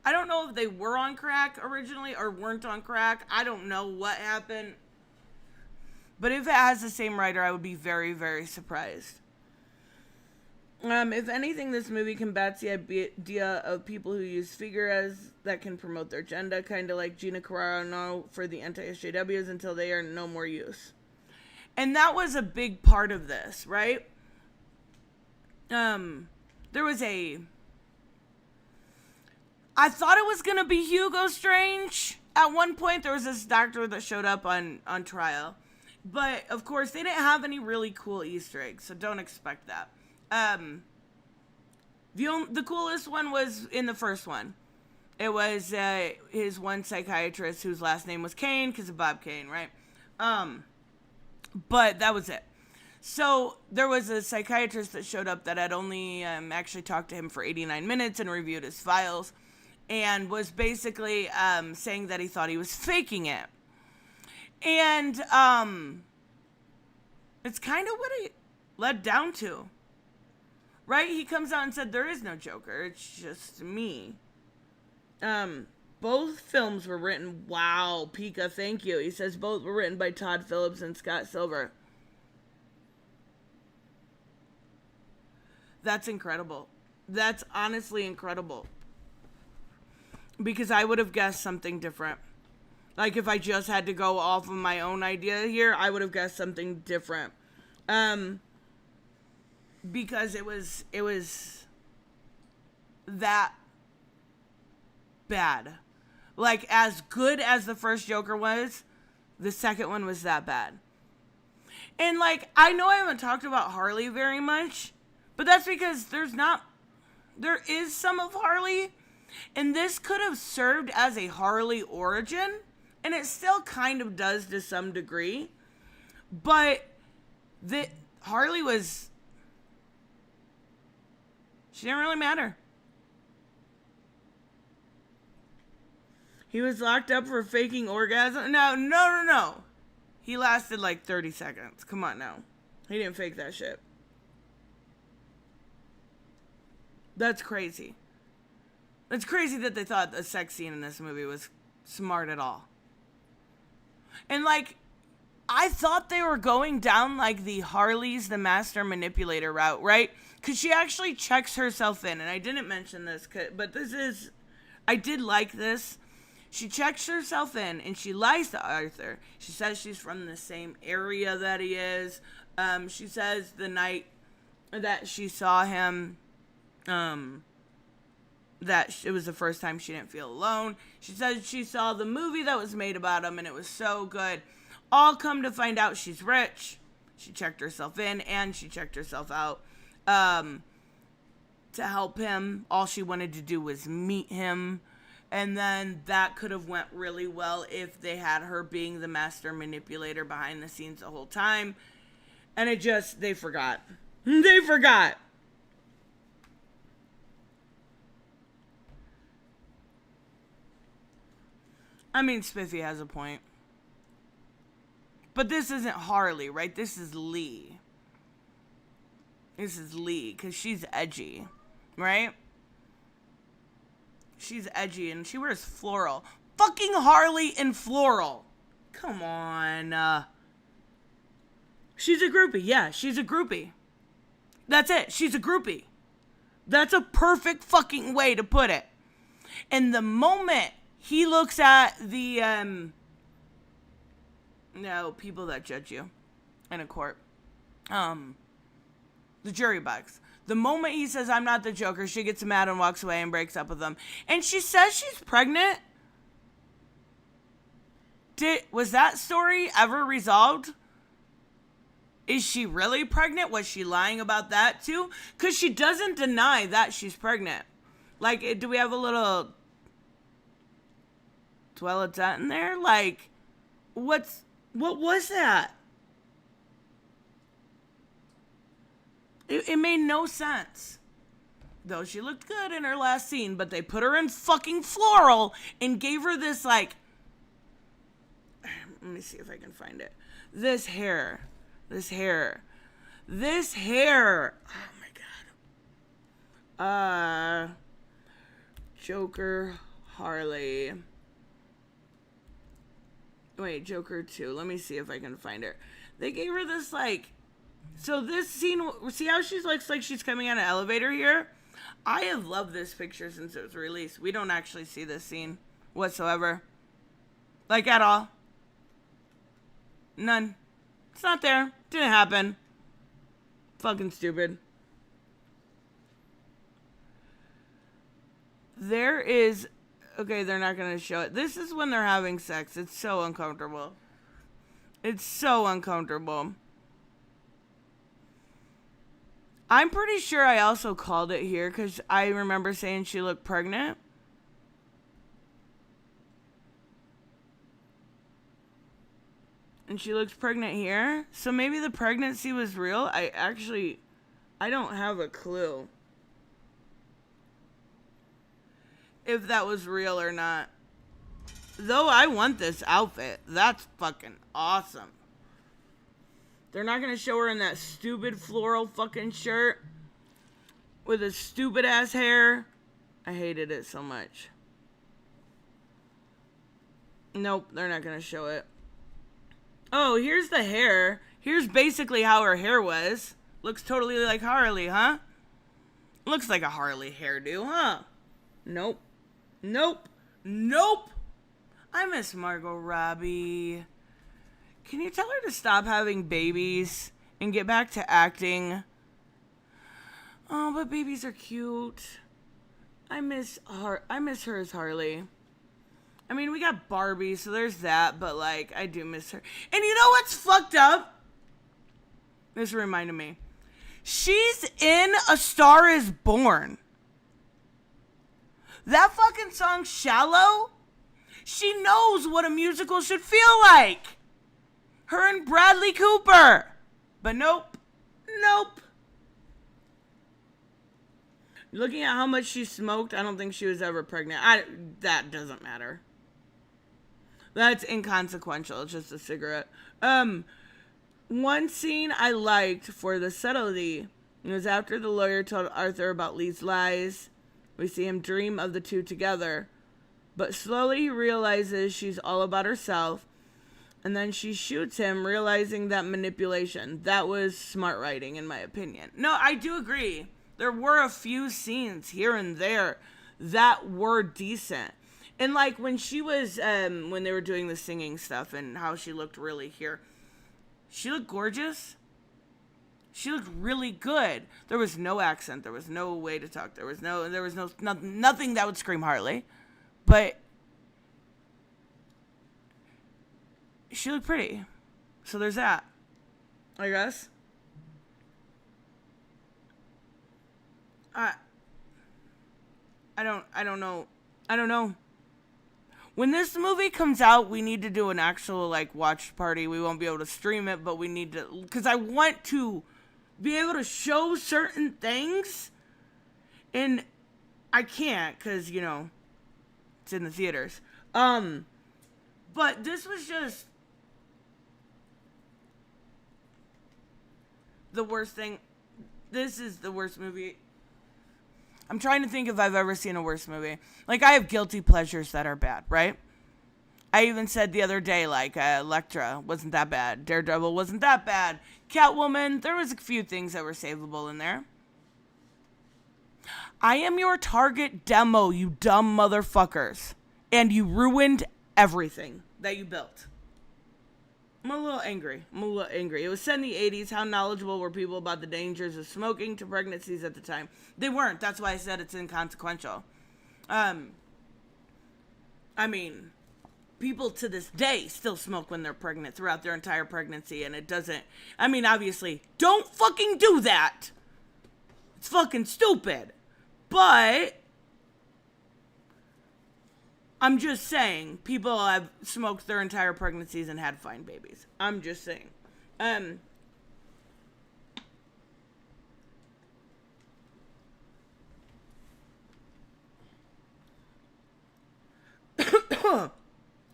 Speaker 1: I don't know if they were on crack originally or weren't on crack. I don't know what happened. But if it has the same writer, I would be very, very surprised. If anything, this movie combats the idea of people who use figuras that can promote their agenda, kind of like Gina Carano for the anti-SJWs until they are no more use. And that was a big part of this, right? There was I thought it was going to be Hugo Strange. At one point, there was this doctor that showed up on trial. But, of course, they didn't have any really cool Easter eggs, so don't expect that. The coolest one was in the first one. It was his one psychiatrist whose last name was Kane, because of Bob Kane, right? But that was it. So there was a psychiatrist that showed up that had only actually talked to him for 89 minutes and reviewed his files, and was basically saying that he thought he was faking it. And it's kind of what it led down to. Right? He comes out and said, there is no Joker. It's just me. Both films were written... Wow, Pika, thank you. He says both were written by Todd Phillips and Scott Silver. That's incredible. That's honestly incredible. Because I would have guessed something different. Like, if I just had to go off of my own idea here, I would have guessed something different. Because it was that bad. Like, as good as the first Joker was, the second one was that bad. And, like, I know I haven't talked about Harley very much, but that's because there is some of Harley, and this could have served as a Harley origin, and it still kind of does to some degree, but Harley was... She didn't really matter. He was locked up for faking orgasm. No. He lasted like 30 seconds. Come on now. He didn't fake that shit. That's crazy. It's crazy that they thought the sex scene in this movie was smart at all. And like, I thought they were going down like the Harley's the master manipulator route, right? Because she actually checks herself in, and I didn't mention this, but I did like this. She checks herself in, and she lies to Arthur. She says she's from the same area that he is. She says the night that she saw him, that it was the first time she didn't feel alone. She said she saw the movie that was made about him, and it was so good. All come to find out she's rich. She checked herself in, and she checked herself out to help him. All she wanted to do was meet him. And then that could have went really well if they had her being the master manipulator behind the scenes the whole time. And they forgot. They forgot. I mean, Spiffy has a point. But this isn't Harley, right? This is Lee. This is Lee, because she's edgy, right? She's edgy, and she wears floral. Fucking Harley in floral. Come on. She's a groupie. Yeah, she's a groupie. That's it. She's a groupie. That's a perfect fucking way to put it. And the moment he looks at the, people that judge you in a court, the jury box. The moment he says, I'm not the Joker, she gets mad and walks away and breaks up with him. And she says she's pregnant. Was that story ever resolved? Is she really pregnant? Was she lying about that too? Because she doesn't deny that she's pregnant. Like, do we have a little toiletette in there? Like, what was that? It made no sense. Though she looked good in her last scene, but they put her in fucking floral and gave her this, like, let me see if I can find it. This hair. Oh my God. Joker, Harley. Wait, Joker 2. Let me see if I can find her. They gave her this, like, so this scene, see how she looks like she's coming out of an elevator here? I have loved this picture since it was released. We don't actually see this scene whatsoever. Like, at all. None. It's not there. Didn't happen. Fucking stupid. There is, okay, they're not going to show it. This is when they're having sex. It's so uncomfortable. It's so uncomfortable. I'm pretty sure I also called it here because I remember saying she looked pregnant. And she looks pregnant here. So maybe the pregnancy was real. I don't have a clue if that was real or not. Though I want this outfit. That's fucking awesome. They're not going to show her in that stupid floral fucking shirt with a stupid ass hair. I hated it so much. Nope, they're not going to show it. Oh, here's the hair. Here's basically how her hair was. Looks totally like Harley, huh? Looks like a Harley hairdo, huh? Nope. I miss Margot Robbie. Can you tell her to stop having babies and get back to acting? Oh, but babies are cute. I miss her as Harley. I mean, we got Barbie, so there's that, but, like, I do miss her. And you know what's fucked up? This reminded me. She's in A Star Is Born. That fucking song, Shallow, she knows what a musical should feel like. Her and Bradley Cooper. But nope. Looking at how much she smoked, I don't think she was ever pregnant. That doesn't matter. That's inconsequential. It's just a cigarette. One scene I liked for the subtlety was after the lawyer told Arthur about Lee's lies. We see him dream of the two together. But slowly he realizes she's all about herself. And then she shoots him, realizing that manipulation. That was smart writing, in my opinion. No, I do agree. There were a few scenes here and there that were decent. And like when she was, when they were doing the singing stuff and how she looked really here, she looked gorgeous. She looked really good. There was no accent. There was no way to talk. There was nothing that would scream Harley. But she looked pretty. So there's that, I guess. I don't know. When this movie comes out, we need to do an actual, like, watch party. We won't be able to stream it, but we need to, because I want to be able to show certain things, and I can't, because, you know, it's in the theaters. But this was just the worst thing. This is the worst movie. I'm trying to think if I've ever seen a worse movie. Like, I have guilty pleasures that are bad, right? I even said the other day, like, Elektra wasn't that bad. Daredevil wasn't that bad. Catwoman, there was a few things that were savable in there. I am your target demo, you dumb motherfuckers. And you ruined everything that you built. I'm a little angry. It was set in the 80s. How knowledgeable were people about the dangers of smoking to pregnancies at the time? They weren't. That's why I said it's inconsequential. I mean, people to this day still smoke when they're pregnant throughout their entire pregnancy, and it doesn't, I mean, obviously, don't fucking do that. It's fucking stupid. But I'm just saying, people have smoked their entire pregnancies and had fine babies. I'm just saying. I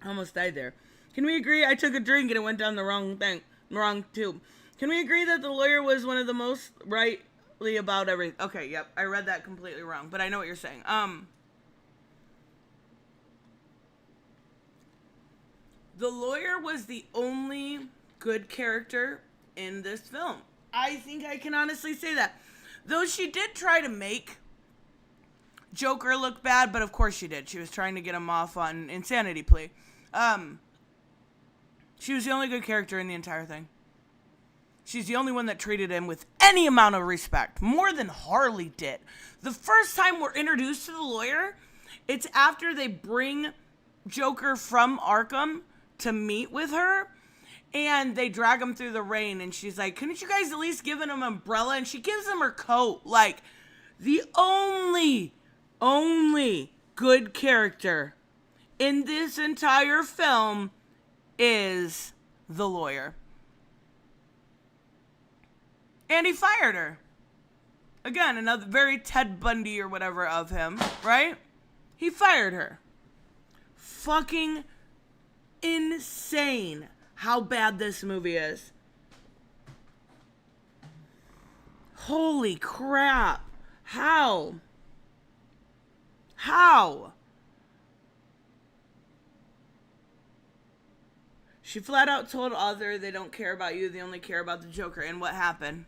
Speaker 1: almost died there. Can we agree? I took a drink and it went down the wrong tube. Can we agree that the lawyer was one of the most rightly about everything? Okay, yep. I read that completely wrong, but I know what you're saying. The lawyer was the only good character in this film. I think I can honestly say that. Though she did try to make Joker look bad, but of course she did. She was trying to get him off on insanity plea. She was the only good character in the entire thing. She's the only one that treated him with any amount of respect, more than Harley did. The first time we're introduced to the lawyer, it's after they bring Joker from Arkham to meet with her, and they drag him through the rain, and she's like, couldn't you guys at least give him an umbrella? And she gives him her coat. Like, the only good character in this entire film is the lawyer. And he fired her. Again, another very Ted Bundy or whatever of him, right? He fired her. Fucking insane how bad this movie is. Holy crap. How? She flat out told Arthur they don't care about you, they only care about the Joker. And what happened?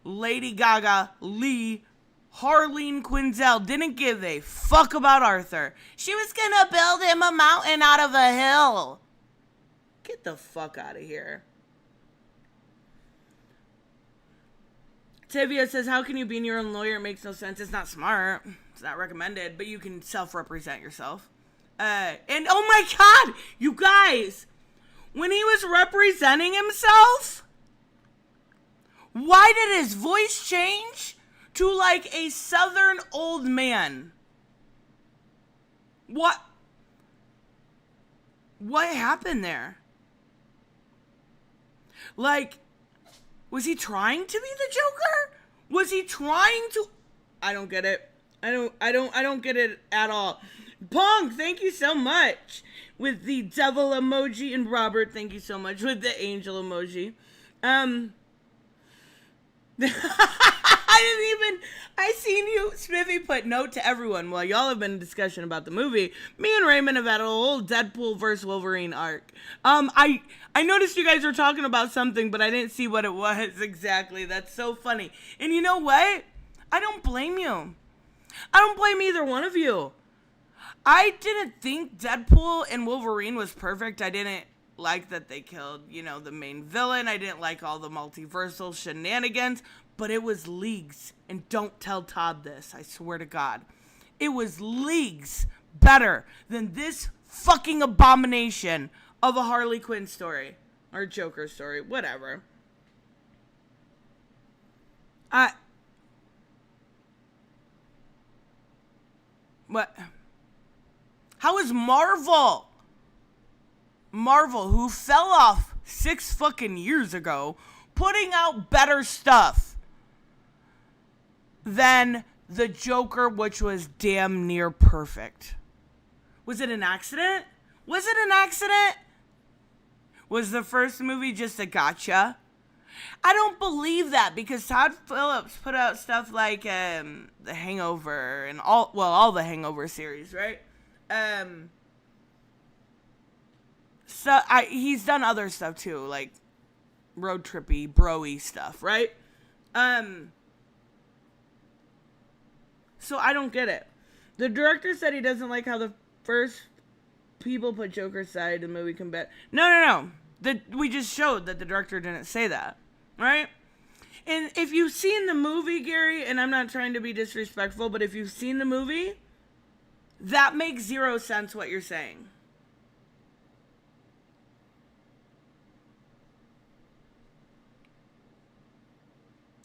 Speaker 1: Lady Gaga, Harleen Quinzel didn't give a fuck about Arthur. She was gonna build him a mountain out of a hill. Get the fuck out of here. Tavia says, how can you be your own lawyer? It makes no sense. It's not smart. It's not recommended, but you can self-represent yourself. And oh my God, you guys, when he was representing himself, why did his voice change to like a southern old man? What happened there? Like, was he trying to be the Joker? Was he trying to? I don't get it. I don't get it at all. Pong, thank you so much with the devil emoji, and Robert, thank you so much with the angel emoji. I seen you, Smithy, put note to everyone. While y'all have been in discussion about the movie, me and Raymond have had a whole Deadpool versus Wolverine arc. I noticed you guys were talking about something, but I didn't see what it was exactly. That's so funny. And you know what? I don't blame you. I don't blame either one of you. I didn't think Deadpool and Wolverine was perfect. I didn't like that they killed, the main villain. I didn't like all the multiversal shenanigans, but it was leagues. And don't tell Todd this, I swear to God. It was leagues better than this fucking abomination of a Harley Quinn story. Or Joker story, whatever. What? How is Marvel, who fell off 6 fucking years ago, putting out better stuff than the Joker, which was damn near perfect? Was it an accident? Was the first movie just a gotcha? I don't believe that, because Todd Phillips put out stuff like The Hangover and all the Hangover series, right? He's done other stuff too, like road trippy, bro-y stuff, right? So I don't get it. The director said he doesn't like how the first people put Joker aside in the movie combat. No. We just showed that the director didn't say that, right? And if you've seen the movie, Gary, and I'm not trying to be disrespectful, but if you've seen the movie, that makes 0 sense what you're saying.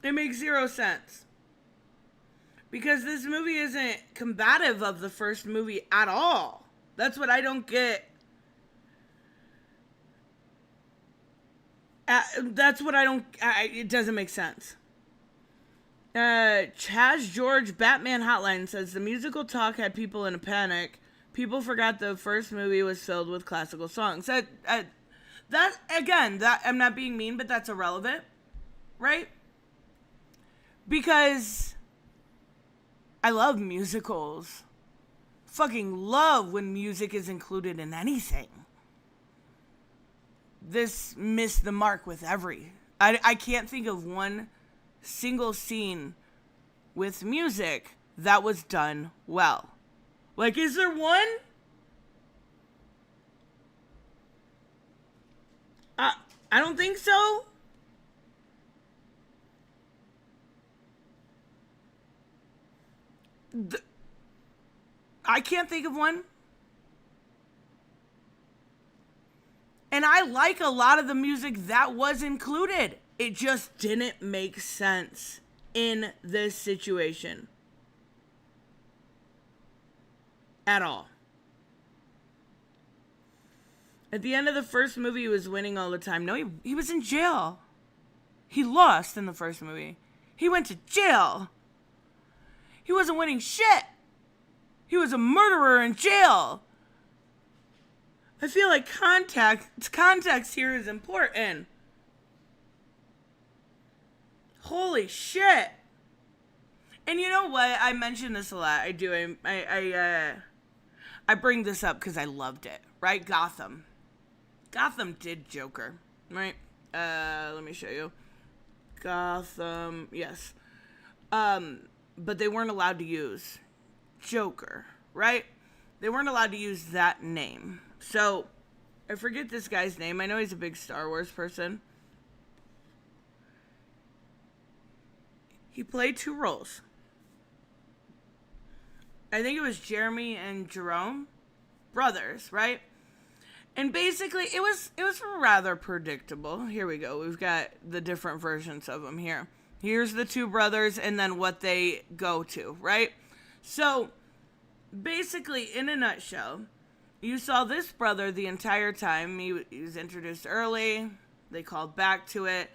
Speaker 1: It makes 0 sense. Because this movie isn't combative of the first movie at all. That's what I don't get. It doesn't make sense. Chaz George Batman Hotline says the musical talk had people in a panic. People forgot the first movie was filled with classical songs. That I'm not being mean, but that's irrelevant, right? Because I love musicals. Fucking love when music is included in anything. This missed the mark with I can't think of one single scene with music that was done well. Like, is there one? I don't think so. I can't think of one. And I like a lot of the music that was included. It just didn't make sense in this situation. At all. At the end of the first movie, he was winning all the time. No, he was in jail. He lost in the first movie. He went to jail. He wasn't winning shit. He was a murderer in jail. I feel like context here is important. Holy shit. And you know what? I mention this a lot. I do. I bring this up because I loved it, right? Gotham did Joker, right? Let me show you. Gotham, yes. But they weren't allowed to use Joker, right? They weren't allowed to use that name. So, I forget this guy's name. I know he's a big Star Wars person. He played 2 roles. I think it was Jeremy and Jerome, brothers, right? And basically, it was rather predictable. Here we go. We've got the different versions of them here. Here's the 2 brothers and then what they go to, right? So, basically, in a nutshell, you saw this brother the entire time. He was introduced early. They called back to it.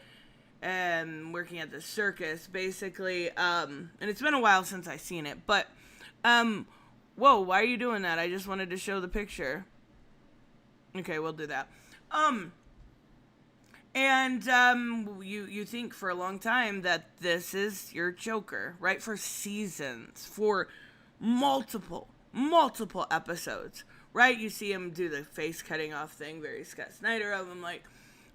Speaker 1: And working at the circus, basically. And it's been a while since I've seen it. But, whoa, why are you doing that? I just wanted to show the picture. Okay, we'll do that. And you think for a long time that this is your Joker, right? For seasons, for multiple episodes, right? You see him do the face cutting off thing, very Scott Snyder of him. Like,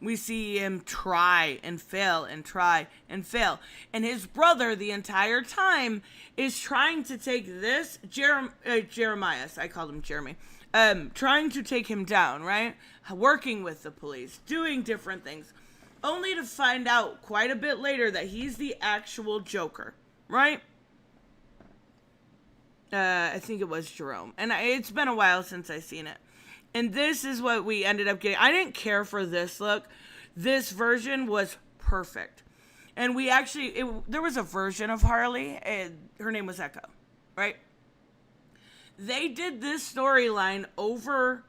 Speaker 1: we see him try and fail and try and fail. And his brother, the entire time, is trying to take this, Jeremiah, I called him Jeremy, trying to take him down, right? Working with the police, doing different things, only to find out quite a bit later that he's the actual Joker, right? I think it was Jerome. And it's been a while since I've seen it. And this is what we ended up getting. I didn't care for this look. This version was perfect. And we actually, there was a version of Harley, and her name was Echo, right? They did this storyline over,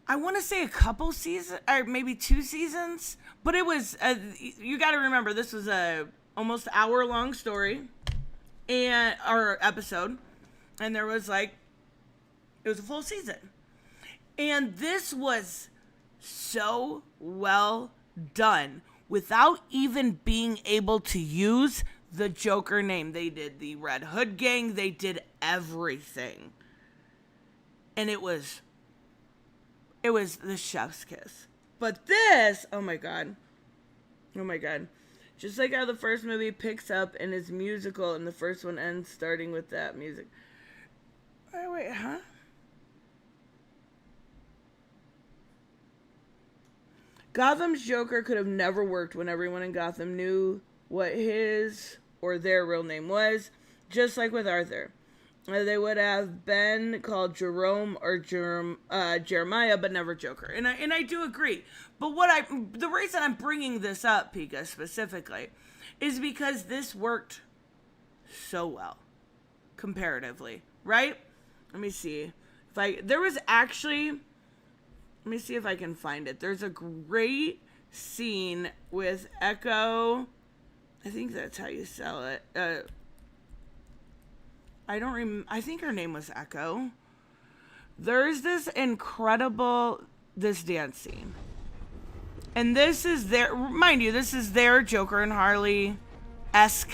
Speaker 1: I want to say a couple seasons, or maybe 2 seasons. But it was, you got to remember, this was a almost hour-long story, or episode. And there was it was a full season. And this was so well done without even being able to use the Joker name. They did the Red Hood gang. They did everything. And it was the chef's kiss. But this, oh my God. Just like how the first movie picks up and is musical and the first one ends starting with that music. Wait, huh? Gotham's Joker could have never worked when everyone in Gotham knew what his or their real name was, just like with Arthur. They would have been called Jerome or Jeremiah, but never Joker. And I do agree. But the reason I'm bringing this up, Pika, specifically, is because this worked so well, comparatively, right? Let me see. Let me see if I can find it. There's a great scene with Echo. I think that's how you sell it. I think her name was Echo. There's this dance scene. And this is their Joker and Harley-esque.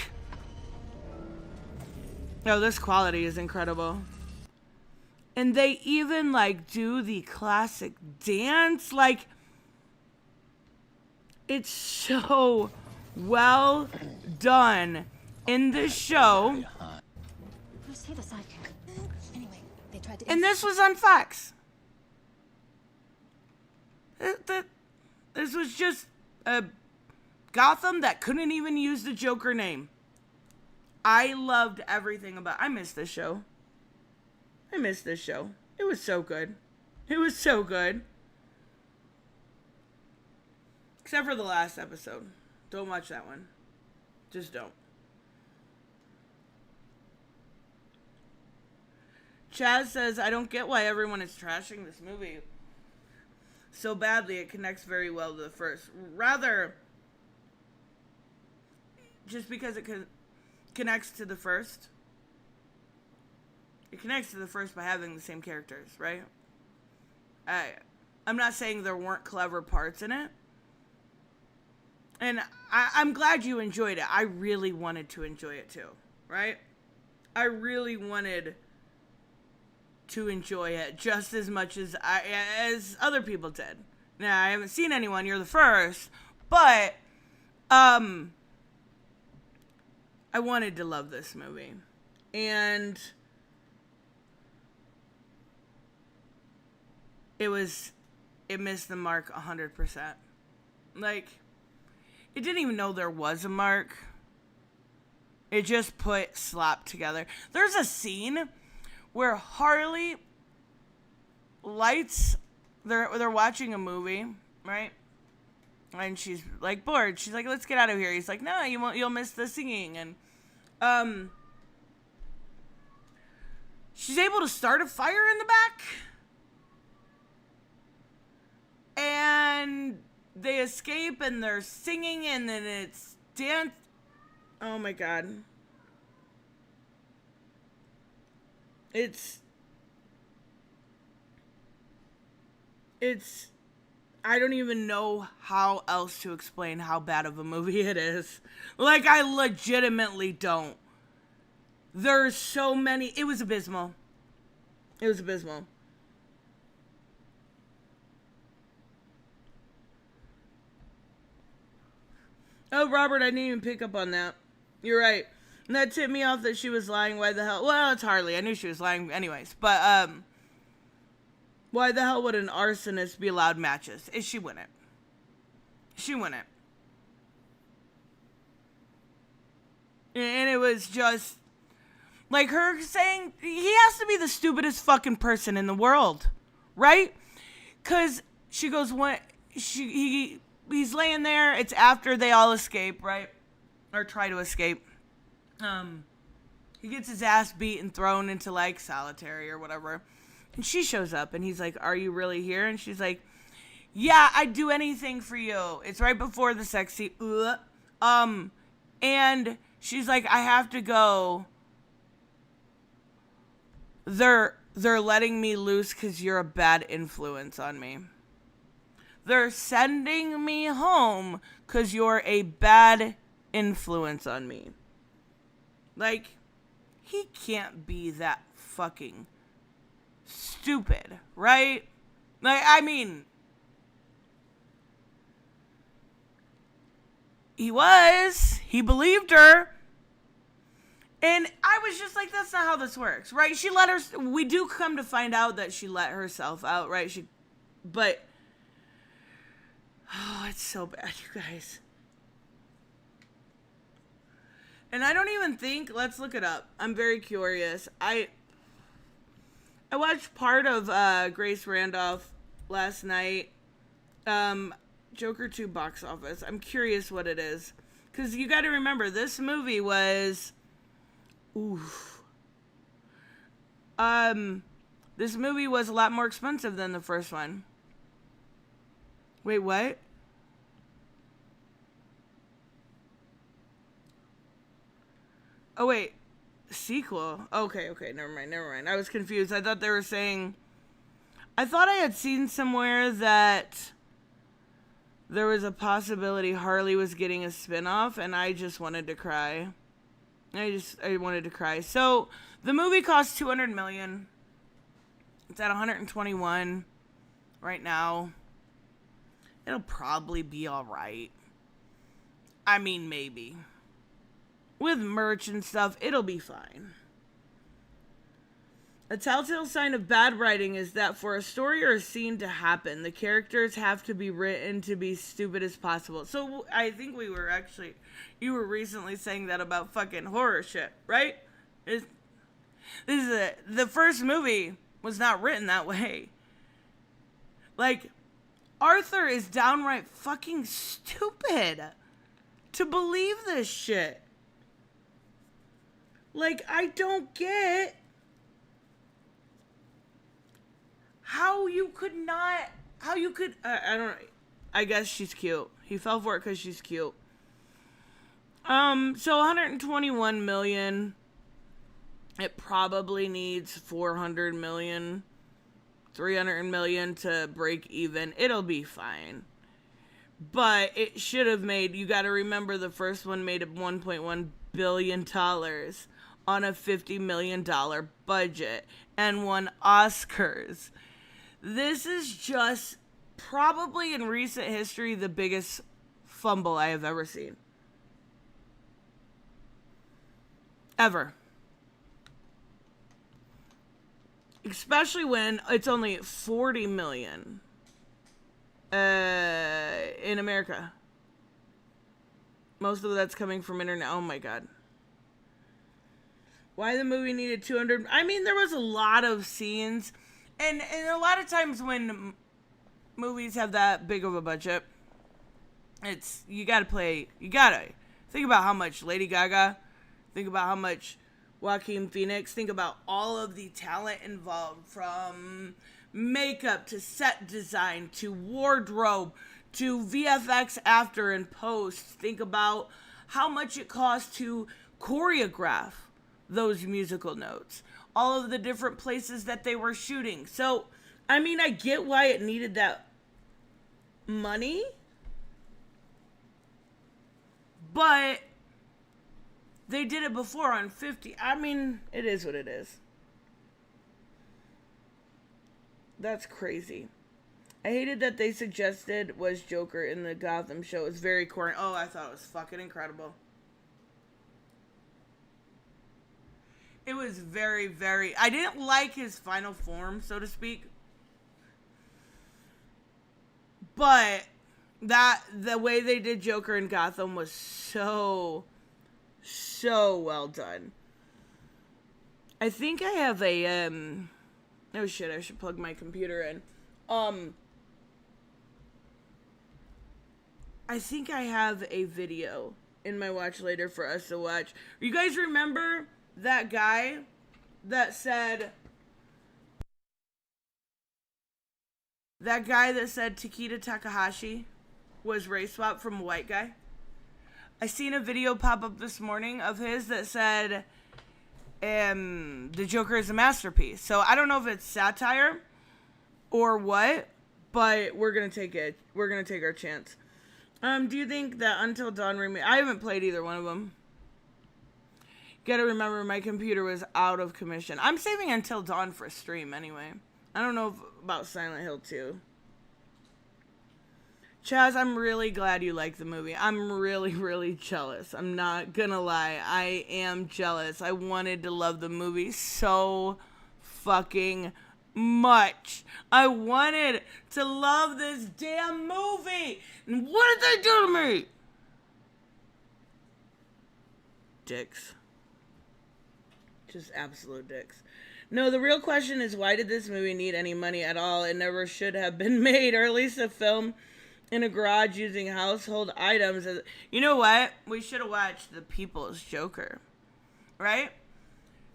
Speaker 1: Oh, this quality is incredible. And they even do the classic dance. It's so well done in this show.
Speaker 3: Who's he, the sidekick? Anyway, they tried to.
Speaker 1: And this was on Fox. This was just a Gotham that couldn't even use the Joker name. I loved everything about. I miss this show. It was so good. Except for the last episode. Don't watch that one. Just don't. Chaz says, I don't get why everyone is trashing this movie so badly. It connects very well to the first. Rather, just because it connects to the first. It connects to the first by having the same characters, right? I'm not saying there weren't clever parts in it. And I'm glad you enjoyed it. I really wanted to enjoy it too, right? I really wanted to enjoy it just as much as other people did. Now, I haven't seen anyone. You're the first. But I wanted to love this movie. And it missed the mark 100%. It didn't even know there was a mark. It just put slap together. There's a scene where Harley they're watching a movie, right? And she's bored. She's like, let's get out of here. He's like, no, you won't, you'll miss the singing. And she's able to start a fire in the back. And they escape and they're singing and then it's dance. Oh my God. I don't even know how else to explain how bad of a movie it is. Like, I legitimately don't. There's so many. It was abysmal. It was abysmal. Oh, Robert, I didn't even pick up on that. You're right. And that tipped me off that she was lying. Why the hell? Well, it's Harley. I knew she was lying anyways. But, why the hell would an arsonist be allowed matches? She wouldn't. She wouldn't. And it was just, like, her saying, he has to be the stupidest fucking person in the world. Right? Because she goes, what? He's laying there. It's after they all escape, right? Or try to escape. He gets his ass beat and thrown into, like, solitary or whatever. And she shows up, and he's like, are you really here? And she's like, yeah, I'd do anything for you. It's right before the sex scene. And she's like, I have to go. They're letting me loose because you're a bad influence on me. They're sending me home because you're a bad influence on me. Like, he can't be that fucking stupid, right? Like, I mean, he believed her. And I was just like, that's not how this works, right? We do come to find out that she let herself out, right? But, oh, it's so bad, you guys. And I don't even think, let's look it up. I'm very curious. I watched part of Grace Randolph last night. Joker 2 box office. I'm curious what it is. Because you got to remember, this movie was... Oof. This movie was a lot more expensive than the first one. Wait, what? Oh, wait. Sequel? Okay, never mind. I was confused. I thought they were saying... I thought I had seen somewhere that there was a possibility Harley was getting a spin-off, and I just wanted to cry. I wanted to cry. So, the movie cost $200 million. It's at 121 right now. It'll probably be alright. I mean, maybe. With merch and stuff, it'll be fine. A telltale sign of bad writing is that for a story or a scene to happen, the characters have to be written to be stupid as possible. So I think you were recently saying that about fucking horror shit, right? The first movie was not written that way. Like, Arthur is downright fucking stupid to believe this shit. Like, I don't get I don't know. I guess she's cute. He fell for it because she's cute. So 121 million. It probably needs 400 million, 300 million to break even. It'll be fine. But it should have made, you got to remember the first one made $1.1 billion on a $50 million budget and won Oscars. This is just probably in recent history the biggest fumble I have ever seen. Ever. Especially when it's only 40 million in America. Most of that's coming from internet. Oh my god. Why the movie needed 200? I mean, there was a lot of scenes. And a lot of times when movies have that big of a budget, you gotta think about how much Lady Gaga, think about how much Joaquin Phoenix, think about all of the talent involved, from makeup to set design to wardrobe to VFX after and post. Think about how much it costs to choreograph those musical notes, all of the different places that they were shooting. So, I mean, I get why it needed that money, but they did it before on 50. I mean, it is what it is. That's crazy. I hated that they suggested was Joker in the Gotham show. It's very corny. Oh, I thought it was fucking incredible. It was very, very... I didn't like his final form, so to speak. But the way they did Joker in Gotham was so well done. I think I have a... Oh shit, I should plug my computer in. I think I have a video in my watch later for us to watch. You guys remember that guy that said Takeda Takahashi was race swapped from a white guy? I seen a video pop up this morning of his that said the Joker is a masterpiece. So I don't know if it's satire or what, but we're gonna take it. We're gonna take our chance. Do you think that Until Dawn remake? I haven't played either one of them. Gotta remember, my computer was out of commission. I'm saving Until Dawn for a stream anyway. I don't know about Silent Hill 2. Chaz, I'm really glad you like the movie. I'm really, really jealous. I'm not gonna lie. I am jealous. I wanted to love the movie so fucking much. I wanted to love this damn movie. And what did they do to me? Dicks. Just absolute dicks. No, the real question is, why did this movie need any money at all? It never should have been made, or at least a film in a garage using household items. You know what? We should have watched The People's Joker. Right?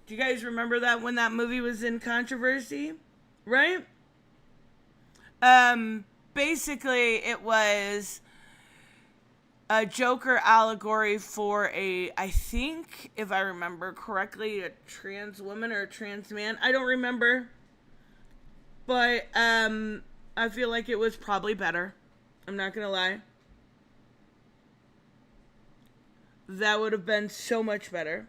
Speaker 1: Do you guys remember that when that movie was in controversy? Right? Basically, it was a Joker allegory for I think, if I remember correctly, a trans woman or a trans man. I don't remember. But, I feel like it was probably better. I'm not gonna lie. That would have been so much better.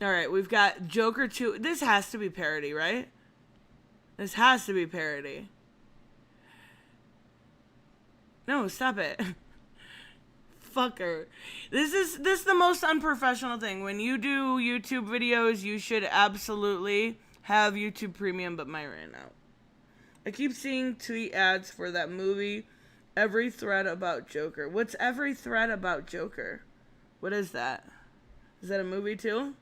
Speaker 1: Alright, we've got Joker 2. This has to be parody, right? This has to be parody. No, stop it. Fucker. This is the most unprofessional thing. When you do YouTube videos, you should absolutely have YouTube Premium, but mine ran out. I keep seeing tweet ads for that movie, Every Thread About Joker. What's Every Thread About Joker? What is that? Is that a movie too?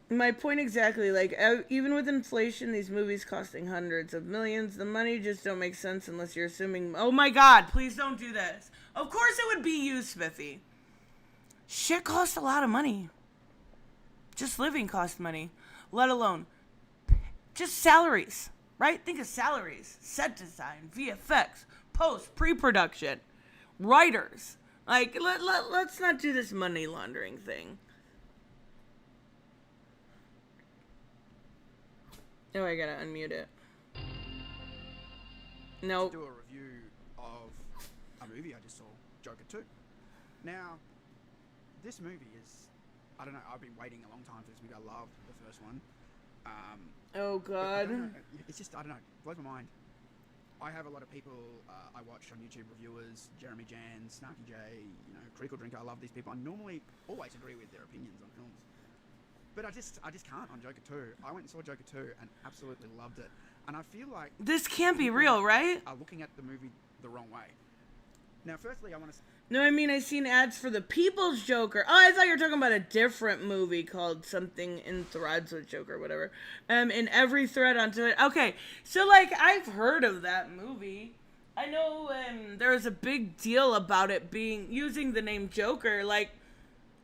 Speaker 1: My point exactly, like, even with inflation, these movies costing hundreds of millions, the money just don't make sense unless you're assuming... Oh my god, please don't do this. Of course it would be you, Smithy. Shit costs a lot of money. Just living costs money. Let alone just salaries, right? Think of salaries. Set design, VFX, post, pre-production, writers. Like, let's not do this money laundering thing. Oh, I gotta unmute it. Nope.
Speaker 4: Do a review of a movie I just saw, Joker 2. Now, this movie is, I don't know, I've been waiting a long time for this movie. I loved the first one.
Speaker 1: Oh god.
Speaker 4: It's just, I don't know, it blows my mind. I have a lot of people I watch on YouTube, reviewers, Jeremy Jan, Snarky J, you know, Critical Drinker. I love these people. I normally always agree with their opinions on films. But I just can't on Joker 2. I went and saw Joker 2 and absolutely loved it. And I feel like...
Speaker 1: This can't be real, right?
Speaker 4: ...are looking at the movie the wrong way. Now, firstly, I want to...
Speaker 1: No, I mean, I seen ads for The People's Joker. Oh, I thought you were talking about a different movie called something in Threads with Joker or whatever. In Every Thread onto it. Okay, so, like, I've heard of that movie. I know there was a big deal about it using the name Joker, like...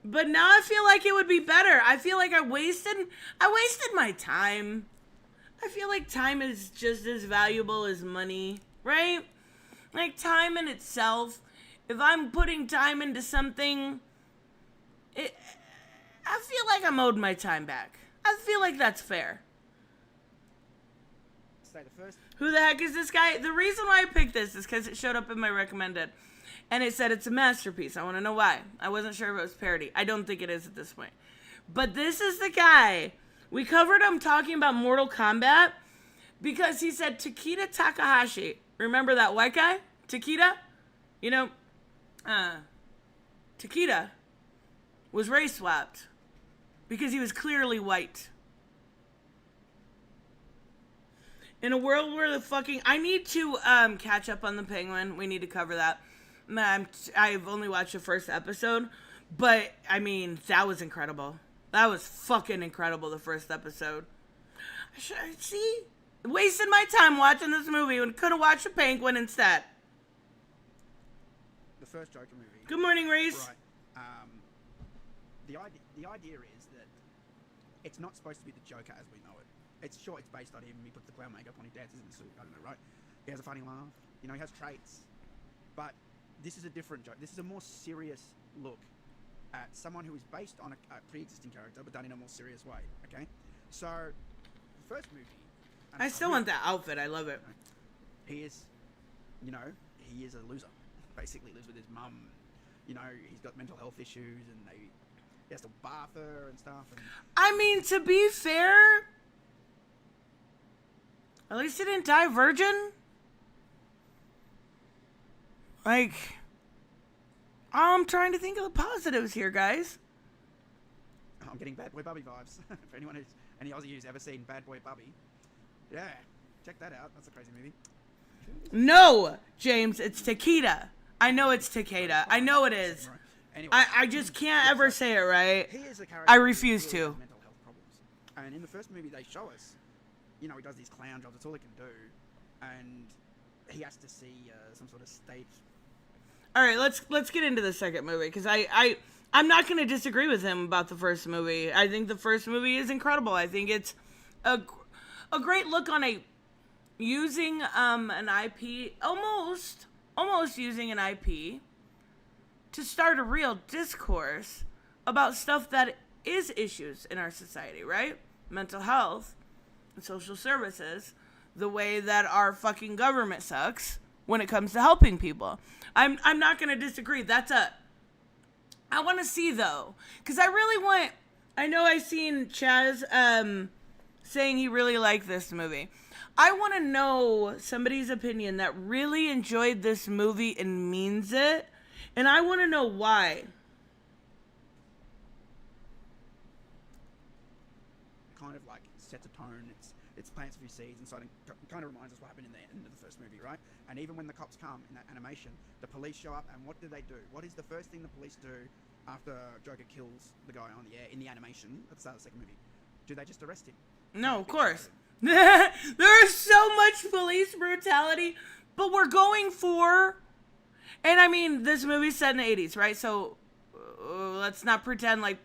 Speaker 1: But now I feel like it would be better. I feel like I wasted my time. I feel like time is just as valuable as money, right? Like, time in itself, if I'm putting time into something, I feel like I'm owed my time back. I feel like that's fair.
Speaker 4: say the first.
Speaker 1: Who the heck is this guy? The reason why I picked this is because it showed up in my recommended. And it said it's a masterpiece. I want to know why. I wasn't sure if it was parody. I don't think it is at this point. But this is the guy. We covered him talking about Mortal Kombat because he said Takeda Takahashi. Remember that white guy? Takeda? You know, Takeda was race swapped because he was clearly white. In a world where I need to catch up on The Penguin. We need to cover that. I've only watched the first episode, but I mean, that was incredible. That was fucking incredible, the first episode. See? Wasted my time watching this movie and could have watched The Penguin instead.
Speaker 4: The first Joker movie.
Speaker 1: Good morning, Reese.
Speaker 4: Right. The idea is that it's not supposed to be the Joker as we know it. It's sure it's based on him. He puts the clown makeup on, he dances in the suit. I don't know, right? He has a funny laugh. You know, he has traits. But this is a different Joker. This is a more serious look at someone who is based on a pre-existing character, but done in a more serious way. Okay, so the first movie.
Speaker 1: I still want that outfit. I love it.
Speaker 4: He is, you know, he is a loser. Basically, lives with his mum. You know, he's got mental health issues, and he has to bath her and stuff. And
Speaker 1: I mean, to be fair, at least he didn't die virgin. Like, I'm trying to think of the positives here, guys.
Speaker 4: I'm getting Bad Boy Bubby vibes. For anyone who's any Aussie who's ever seen Bad Boy Bubby, yeah, check that out. That's a crazy movie.
Speaker 1: No, James, it's Takeda. I know it's Takeda. I know it is.
Speaker 4: Right. Anyway,
Speaker 1: I just can't ever say it right.
Speaker 4: he is a character.
Speaker 1: I refuse
Speaker 4: who really
Speaker 1: to.
Speaker 4: has mental health problems. And in the first movie, they show us, you know, he does these clown jobs. That's all he can do, and he has to see some sort of state.
Speaker 1: All right, let's get into the second movie because I'm not going to disagree with him about the first movie. I think the first movie is incredible. I think it's a great look on using an IP, almost using an IP to start a real discourse about stuff that is issues in our society, right? Mental health, social services, the way that our fucking government sucks when it comes to helping people. I'm not going to disagree. I want to see, though, because I know I seen Chaz saying he really liked this movie. I want to know somebody's opinion that really enjoyed this movie and means it, and I want to know why.
Speaker 4: Kind of like sets a tone. It's plants a few seeds, and so it kind of reminds us what happened in the end of the first movie, right? And even when the cops come in that animation, the police show up, and what do they do? What is the first thing the police do after Joker kills the guy on the air in the animation at the start of the second movie? Do they just arrest him?
Speaker 1: No, of course. There is so much police brutality, but we're going for, and I mean, this movie's set in the 80s, right? So let's not pretend like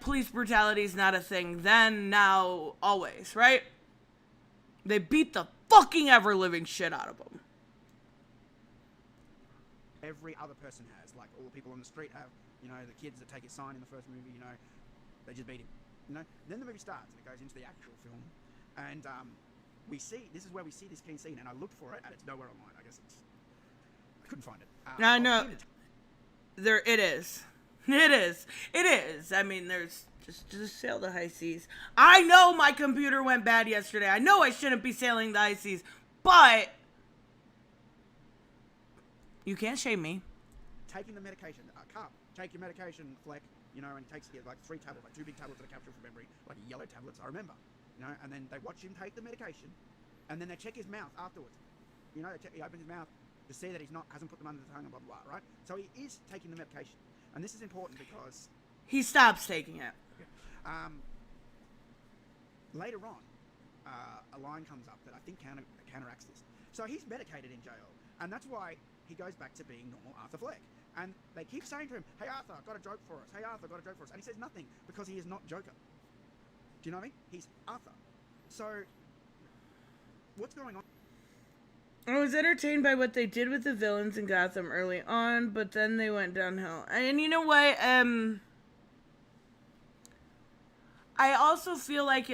Speaker 1: police brutality is not a thing then, now, always, right? They beat the fucking ever-living shit out of them.
Speaker 4: Every other person has, like all the people on the street have, you know, the kids that take his sign in the first movie, you know, they just beat him, you know. Then the movie starts and it goes into the actual film, and this is where we see this key scene, and I looked for it and it's nowhere online. I couldn't find it.
Speaker 1: I know. It is. I mean, there's just sail the high seas. I know my computer went bad yesterday. I know I shouldn't be sailing the high seas, but you can't shame me.
Speaker 4: Taking the medication, take your medication, Fleck, you know, and he takes like 3 tablets, like 2 big tablets that are captured from memory, like yellow tablets, I remember, you know, and then they watch him take the medication, and then they check his mouth afterwards, you know, he opens his mouth to see that hasn't put them under the tongue and blah, blah, blah, right? So he is taking the medication, and this is important because
Speaker 1: he stops taking it.
Speaker 4: Later on, a line comes up that I think counteracts this. So he's medicated in jail, and that's why he goes back to being normal Arthur Fleck. And they keep saying to him, "Hey Arthur, got a joke for us. Hey Arthur, got a joke for us." And he says nothing because he is not Joker. Do you know what I mean? He's Arthur. So what's going on?
Speaker 1: I was entertained by what they did with the villains in Gotham early on, but then they went downhill. And you know what? I also feel like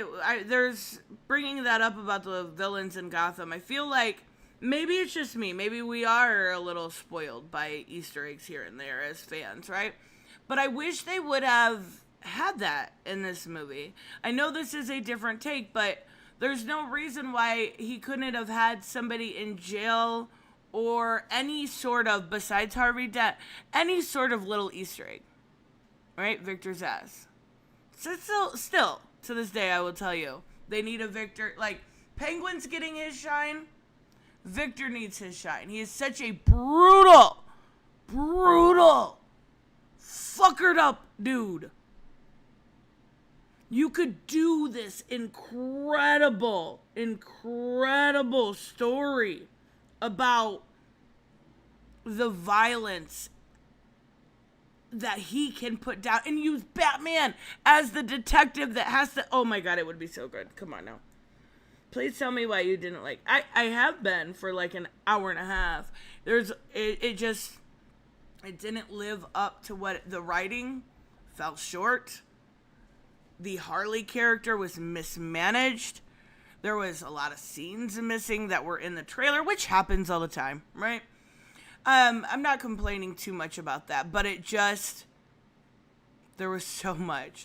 Speaker 1: there's bringing that up about the villains in Gotham. I feel like maybe it's just me. Maybe we are a little spoiled by Easter eggs here and there as fans, right? But I wish they would have had that in this movie. I know this is a different take, but there's no reason why he couldn't have had somebody in jail or any sort of, besides Harvey Dent, any sort of little Easter egg, right? Victor Zsasz. So still, to this day, I will tell you, they need a Victor. Like, Penguin's getting his shine. Victor needs his shine. He is such a brutal, fuckered up dude. You could do this incredible story about the violence that he can put down and use Batman as the detective that has to. Oh my God, it would be so good. Come on now. Please tell me why you didn't like. I have been for like an hour and a half. It didn't live up to what the writing fell short. The Harley character was mismanaged. There was a lot of scenes missing that were in the trailer, which happens all the time, right? I'm not complaining too much about that, but there was so much.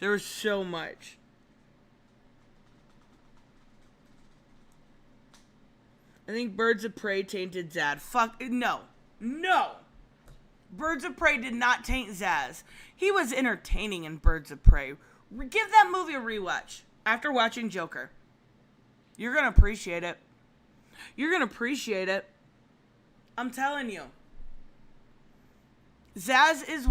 Speaker 1: I think Birds of Prey tainted Zad. Fuck, no. Birds of Prey did not taint Zaz. He was entertaining in Birds of Prey. Give that movie a rewatch after watching Joker. You're going to appreciate it. I'm telling you. Zaz is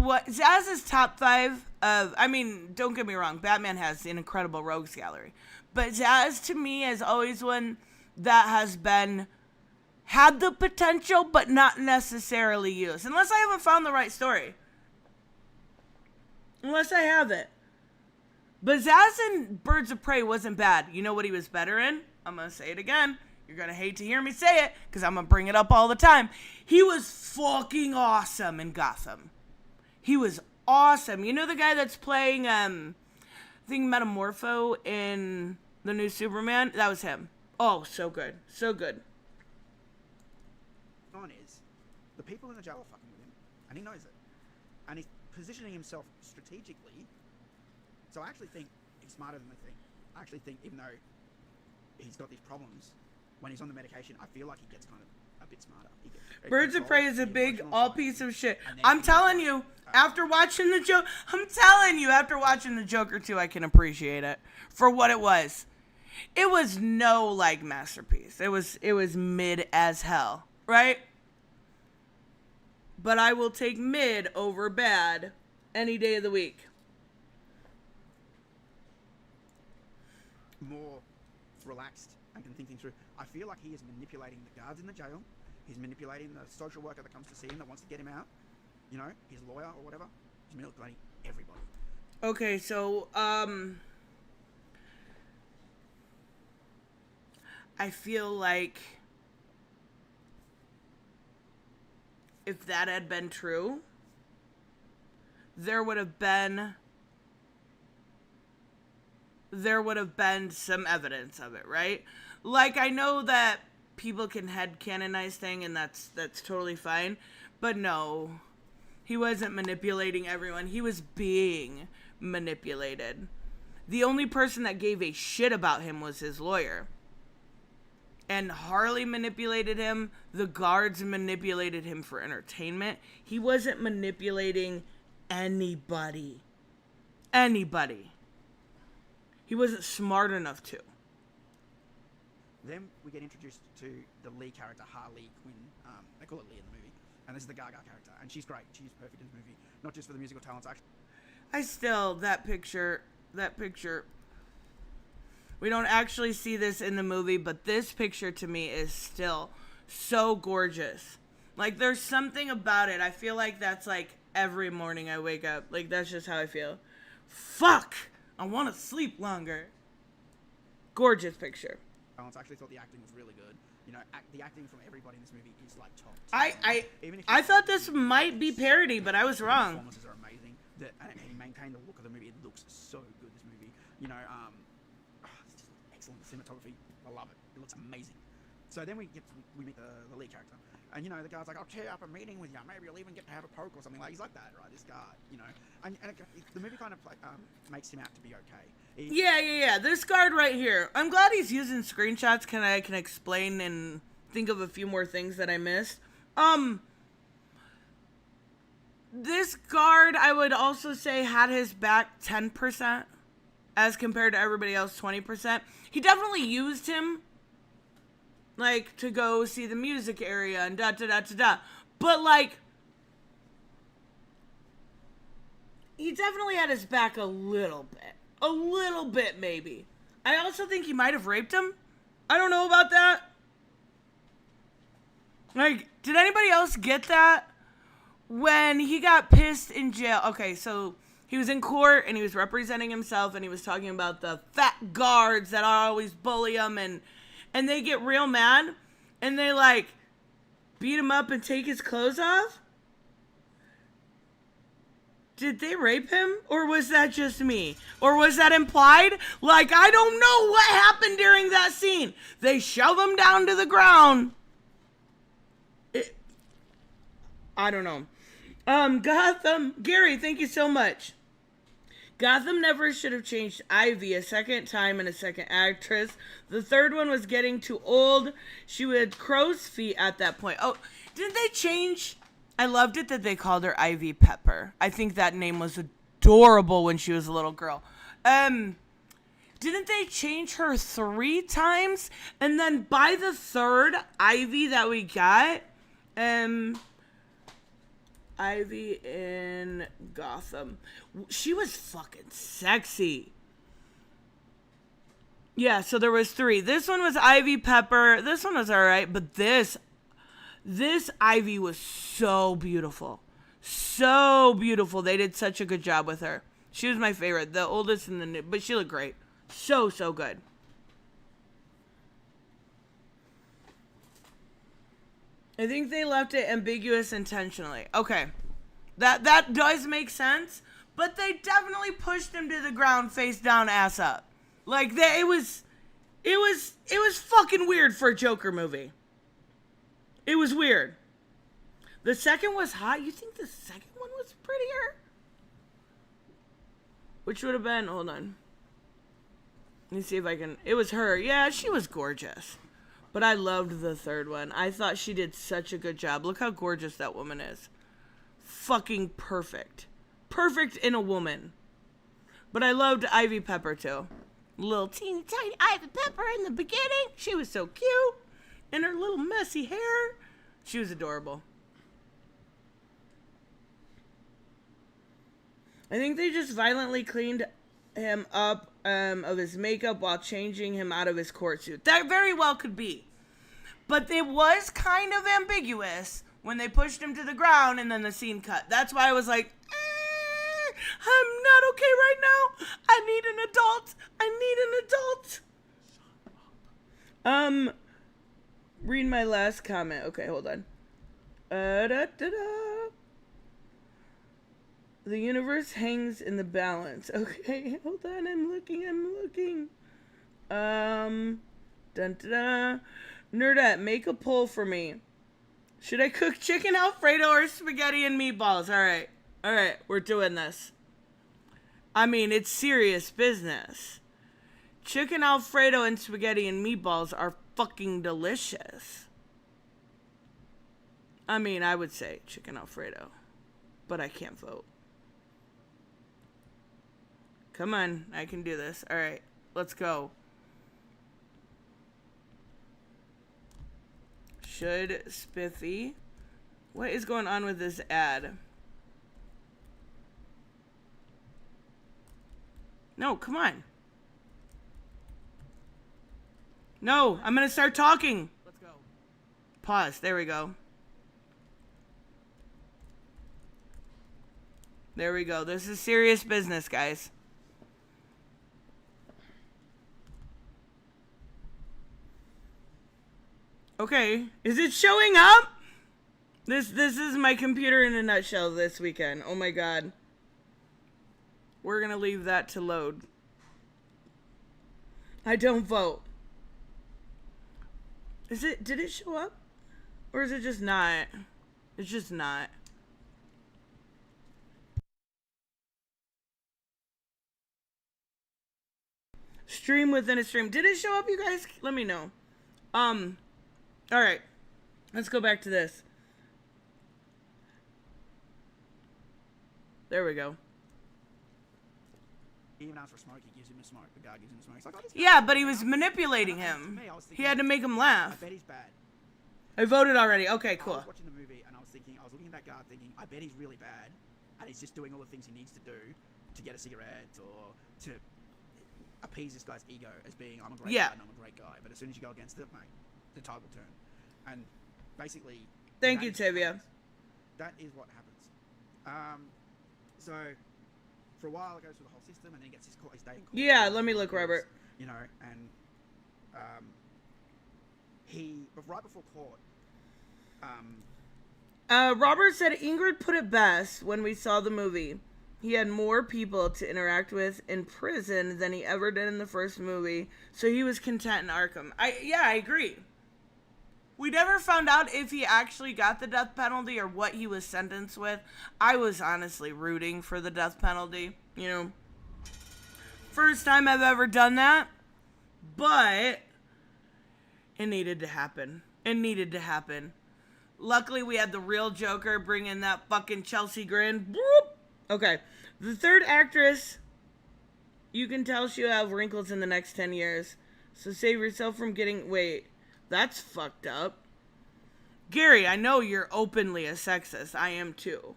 Speaker 1: top 5 of, I mean, don't get me wrong, Batman has an incredible rogues gallery. But Zaz, to me, is always one that has had the potential, but not necessarily used. Unless I haven't found the right story. Unless I haven't. But Zaz in Birds of Prey wasn't bad. You know what he was better in? I'm going to say it again. You're going to hate to hear me say it, because I'm going to bring it up all the time. He was fucking awesome in Gotham. He was awesome. You know the guy that's playing, I think, Metamorpho in the new Superman? That was him. Oh, so good.
Speaker 4: On is, the people in the jail are fucking with him, and he knows it. And he's positioning himself strategically. So I actually think he's smarter than they think. I actually think, even though he's got these problems, when he's on the medication, I feel like he gets kind of a bit smarter.
Speaker 1: Birds of Prey is a big all piece of shit. I'm telling you, after watching the Joker, after watching the Joker 2, I can appreciate it for what it was. It was no like masterpiece. It was mid as hell, right? But I will take mid over bad any day of the week.
Speaker 4: More relaxed and can think things through. I feel like he is manipulating the guards in the jail. He's manipulating the social worker that comes to see him that wants to get him out. You know, his lawyer or whatever. He's manipulating everybody.
Speaker 1: Okay, so, I feel like if that had been true, there would have been some evidence of it, right? Like, I know that people can headcanonize things, and that's totally fine, but no, he wasn't manipulating everyone. He was being manipulated. The only person that gave a shit about him was his lawyer. And Harley manipulated him. The guards manipulated him for entertainment. He wasn't manipulating anybody. He wasn't smart enough to.
Speaker 4: Then we get introduced to the Lee character, Harley Quinn. They call it Lee in the movie. And this is the Gaga character. And she's great. She's perfect in the movie. Not just for the musical talents, actually. That picture,
Speaker 1: we don't actually see this in the movie, but this picture to me is still so gorgeous. Like, there's something about it. I feel like that's like every morning I wake up. Like, that's just how I feel. Fuck! I want to sleep longer. Gorgeous picture.
Speaker 4: I actually thought the acting was really good. You know, the acting from everybody in this movie is like top.
Speaker 1: I thought this might be parody, but I was wrong.
Speaker 4: The performances are amazing. And he maintained the look of the movie. It looks so good, this movie. You know, it's just excellent cinematography. I love it. It looks amazing. So then we meet the lead character, and you know the guy's like, "I'll chair up a meeting with you. Maybe you'll even get to have a poke or something." Like he's like that, right? This guy, you know, and the movie kind of like makes him out to be okay.
Speaker 1: Yeah. This guard right here. I'm glad he's using screenshots. I can explain and think of a few more things that I missed. This guard, I would also say, had his back 10% as compared to everybody else 20%. He definitely used him, like, to go see the music area and da-da-da-da-da. But, like, he definitely had his back a little bit. A little bit, maybe. I also think he might have raped him. I don't know about that. Like, did anybody else get that? When he got pissed in jail. Okay, so he was in court and he was representing himself and he was talking about the fat guards that always bully him and they get real mad and they like beat him up and take his clothes off. Did they rape him? Or was that just me? Or was that implied? Like, I don't know what happened during that scene. They shove him down to the ground. I don't know. Gotham. Gary, thank you so much. Gotham never should have changed Ivy a second time and a second actress. The third one was getting too old. She had crow's feet at that point. Oh, didn't they change? I loved it that they called her Ivy Pepper. I think that name was adorable when she was a little girl. Didn't they change her 3 times? And then by the third Ivy that we got, Ivy in Gotham, she was fucking sexy. Yeah, so there was 3. This one was Ivy Pepper. This one was all right, but this Ivy was so beautiful. So beautiful. They did such a good job with her. She was my favorite. The oldest in the new, but she looked great. So good. I think they left it ambiguous intentionally. Okay. That does make sense, but they definitely pushed him to the ground face down, ass up. Like it was fucking weird for a Joker movie. It was weird. The second was hot. You think the second one was prettier? Which would have been, hold on. Let me see if I can, it was her. Yeah, she was gorgeous. But I loved the third one. I thought she did such a good job. Look how gorgeous that woman is. Fucking perfect. Perfect in a woman. But I loved Ivy Pepper too. Little teeny tiny Ivy Pepper in the beginning. She was so cute. And her little messy hair. She was adorable. I think they just violently cleaned him up of his makeup while changing him out of his court suit. That very well could be. But it was kind of ambiguous when they pushed him to the ground and then the scene cut. That's why I was like, I'm not okay right now. I need an adult. Read my last comment. Okay, hold on. The universe hangs in the balance. Okay, hold on. I'm looking. Nerdette, make a poll for me. Should I cook chicken Alfredo or spaghetti and meatballs? All right, we're doing this. I mean, it's serious business. Chicken Alfredo and spaghetti and meatballs are fucking delicious. I mean, I would say chicken Alfredo, but I can't vote. Come on, I can do this. All right, let's go. Should Spiffy? What is going on with this ad? No, come on. No, I'm gonna start talking. Let's go. Pause. There we go. There we go. This is serious business, guys. Okay, is it showing up? This is my computer in a nutshell this weekend. Oh my god. We're gonna leave that to load. I don't vote. Did it show up? Or is it just not? It's just not. Stream within a stream. Did it show up, you guys? Let me know. Alright. Let's go back to this. There we go.
Speaker 4: He even asks for smoke, he gives him a smoke. The guy gives him a smoke. He's like, oh, this
Speaker 1: Yeah,
Speaker 4: guy's
Speaker 1: but he
Speaker 4: good.
Speaker 1: was manipulating
Speaker 4: And
Speaker 1: him.
Speaker 4: to me, I was
Speaker 1: He
Speaker 4: thinking,
Speaker 1: had to make him
Speaker 4: I
Speaker 1: laugh.
Speaker 4: bet he's bad.
Speaker 1: I voted already. Okay,
Speaker 4: I
Speaker 1: cool.
Speaker 4: was watching the movie and I was looking at that guy thinking, I bet he's really bad. And he's just doing all the things he needs to do to get a cigarette or to appease this guy's ego as being, I'm a great guy and I'm a great guy. But as soon as you go against it, mate, the tide will turn. And basically...
Speaker 1: Thank
Speaker 4: that
Speaker 1: you,
Speaker 4: is what
Speaker 1: Tavia.
Speaker 4: happens. That is what happens. So, for a while it goes through the whole system and then he gets his day in court.
Speaker 1: Yeah, let me look, Robert.
Speaker 4: You know, and right before court,
Speaker 1: Robert said Ingrid put it best when we saw the movie. He had more people to interact with in prison than he ever did in the first movie, so he was content in Arkham. I agree. We never found out if he actually got the death penalty or what he was sentenced with. I was honestly rooting for the death penalty, you know. First time I've ever done that, but it needed to happen. It needed to happen. Luckily, we had the real Joker bring in that fucking Chelsea grin. Boop. Okay. The third actress, you can tell she'll have wrinkles in the next 10 years. So save yourself from getting... Wait, that's fucked up. Gary, I know you're openly a sexist. I am too.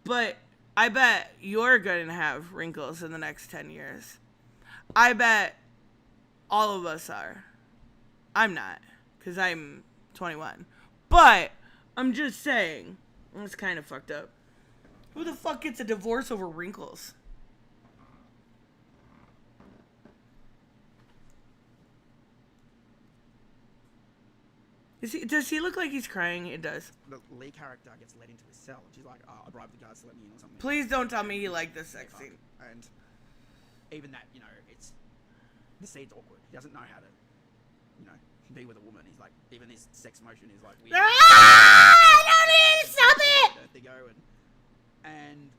Speaker 1: But I bet you're going to have wrinkles in the next 10 years. I bet all of us are. I'm not, because I'm 21. But I'm just saying, it's kind of fucked up. Who the fuck gets a divorce over wrinkles? Does he look like he's crying? It does.
Speaker 4: the lead character gets led into his cell and she's like, oh, I bribed the guards to let me in or something.
Speaker 1: Please don't tell me he liked this sex scene.
Speaker 4: And even that, you know, the scene's awkward. He doesn't know how to, you know, be with a woman. He's like, even his sex motion is like weird.
Speaker 1: Ah! I don't need to stop it!
Speaker 4: They go and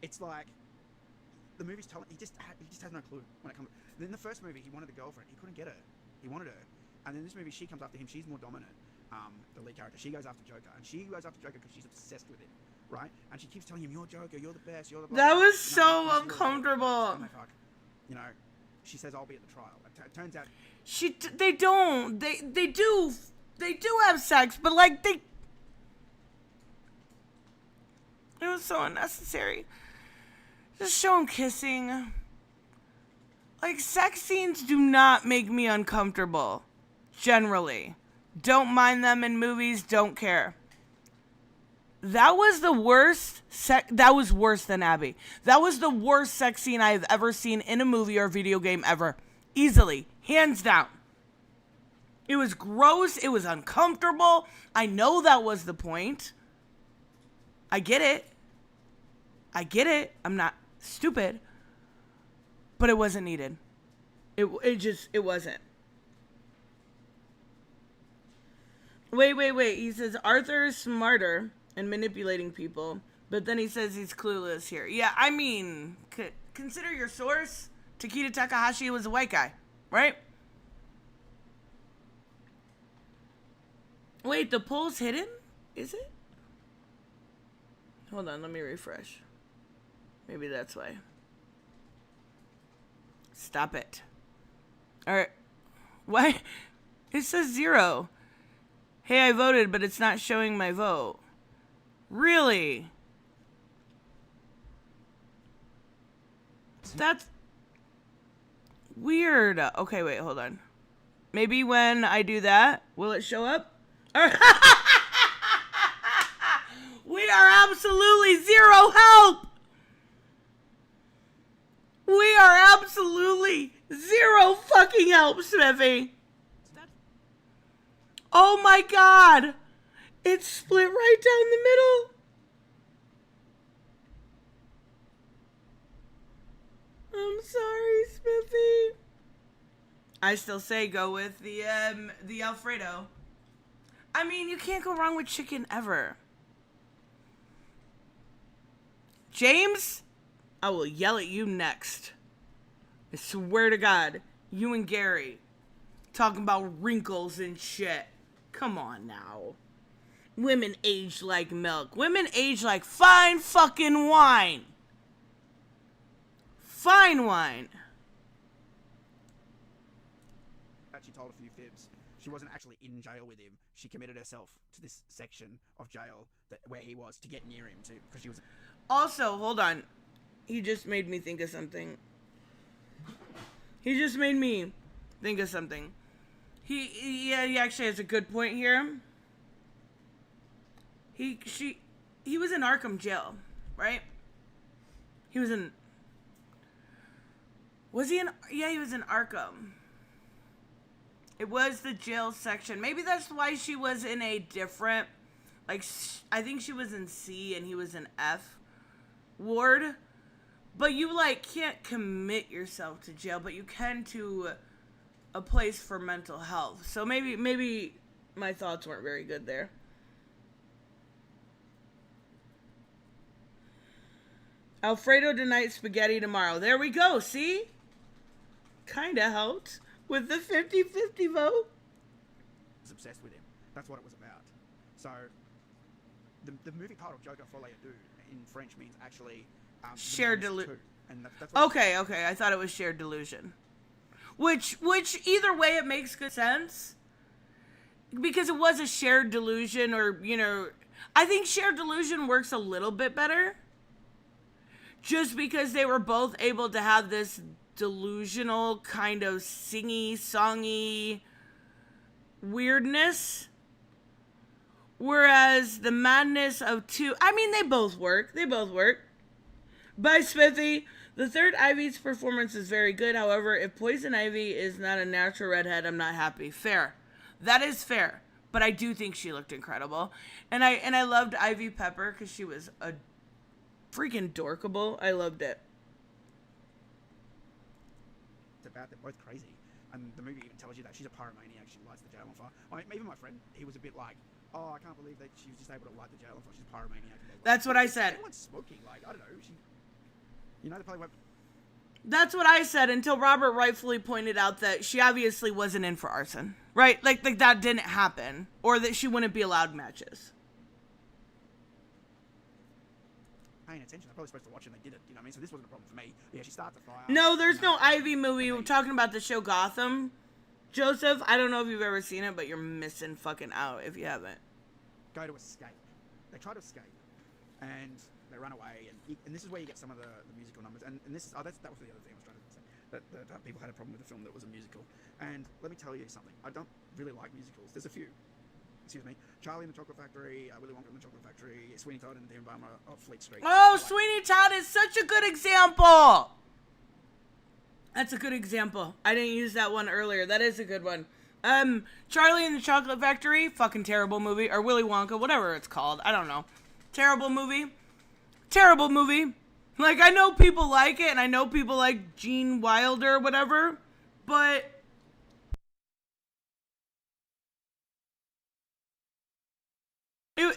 Speaker 4: it's like the movie's telling he just has no clue when it comes. In the first movie, he wanted a girlfriend. He couldn't get her. He wanted her. And in this movie, she comes after him. She's more dominant. The lead character. She goes after Joker, and she goes after Joker because she's obsessed with him, right? And she keeps telling him, "You're Joker. You're the best. You're the."
Speaker 1: That was
Speaker 4: you know,
Speaker 1: so uncomfortable.
Speaker 4: and they fuck. You know, she says, "I'll be at the trial." It turns out
Speaker 1: They don't. They do have sex, but like it was so unnecessary. Just show them kissing. Like, sex scenes do not make me uncomfortable. Generally. Don't mind them in movies, don't care. That was the worst that was worse than Abby. That was the worst sex scene I have ever seen in a movie or video game ever. Easily. Hands down. It was gross. It was uncomfortable. I know that was the point. I get it. I'm not stupid. But it wasn't needed. It wasn't. Wait. He says Arthur is smarter and manipulating people, but then he says he's clueless here. Yeah, I mean, consider your source. Takeda Takahashi was a white guy, right? Wait, the poll's hidden? Is it? Hold on, let me refresh. Maybe that's why. Stop it. Alright. Why? It says 0. Hey, I voted, but it's not showing my vote. Really? That's weird. Okay, wait, hold on. Maybe when I do that, will it show up? We are absolutely zero help. We are absolutely zero fucking help, Smithy. Oh my god. It's split right down the middle. I'm sorry, Smithy. I still say go with the Alfredo. I mean, you can't go wrong with chicken ever. James, I will yell at you next. I swear to God, you and Gary talking about wrinkles and shit. Come on now. Women age like milk. Women age like fine fucking wine. Fine wine.
Speaker 4: She told a few fibs. She wasn't actually in jail with him. She committed herself to this section of jail where he was to get near him too, because she was.
Speaker 1: Also, hold on. He just made me think of something. He actually has a good point here. He was in Arkham jail, right? He was in Arkham. It was the jail section. Maybe that's why she was in a different, like, I think she was in C and he was in F ward. But you, like, can't commit yourself to jail, but you can to a place for mental health. So maybe my thoughts weren't very good there. Alfredo tonight, spaghetti tomorrow. There we go, see? Kinda helped with the 50-50 vote.
Speaker 4: Was obsessed with him. That's what it was about. So, the movie title, Joker Folie, Deux, in French means actually...
Speaker 1: shared delusion.
Speaker 4: That's
Speaker 1: Okay. I thought it was shared delusion. Which either way, it makes good sense. Because it was a shared delusion, or, you know... I think shared delusion works a little bit better. Just because they were both able to have this delusional kind of singy, songy weirdness. Whereas the madness of two... I mean, they both work. Bye, Smithy. The third Ivy's performance is very good. However, if Poison Ivy is not a natural redhead, I'm not happy. Fair. That is fair. But I do think she looked incredible. And I loved Ivy Pepper because she was a freaking dorkable. I loved it.
Speaker 4: It's about, they're both crazy. And the movie even tells you that she's a pyromaniac. She lights the jail on fire. I mean, even my friend, he was a bit like, oh, I can't believe that she was just able to light the jail on fire. She's a pyromaniac.
Speaker 1: That's what I said.
Speaker 4: Everyone's smoking. Like, I don't know. They probably went...
Speaker 1: That's what I said until Robert rightfully pointed out that she obviously wasn't in for arson. Right? Like that didn't happen. Or that she wouldn't be allowed matches.
Speaker 4: Paying attention. They're probably supposed to watch it and they did it. You know what I mean? So this wasn't a problem for me. Yeah, she starts a fire.
Speaker 1: No, there's no Ivy movie. We're talking about the show Gotham. Joseph, I don't know if you've ever seen it, but you're missing fucking out if you haven't.
Speaker 4: Go to escape. They try to escape. And they run away. And this is where you get some of the musical numbers. And this is... that was the other thing I was trying to say. That people had a problem with the film that was a musical. And let me tell you something. I don't really like musicals. There's a few. Excuse me. Charlie and the Chocolate Factory, Willy Wonka and the Chocolate Factory, Sweeney Todd and the Bummer of Fleet Street.
Speaker 1: Oh, Sweeney Todd is such a good example. That's a good example. I didn't use that one earlier. That is a good one. Charlie and the Chocolate Factory, fucking terrible movie. Or Willy Wonka, whatever it's called. I don't know. Terrible movie. Like, I know people like it, and I know people like Gene Wilder or whatever, but...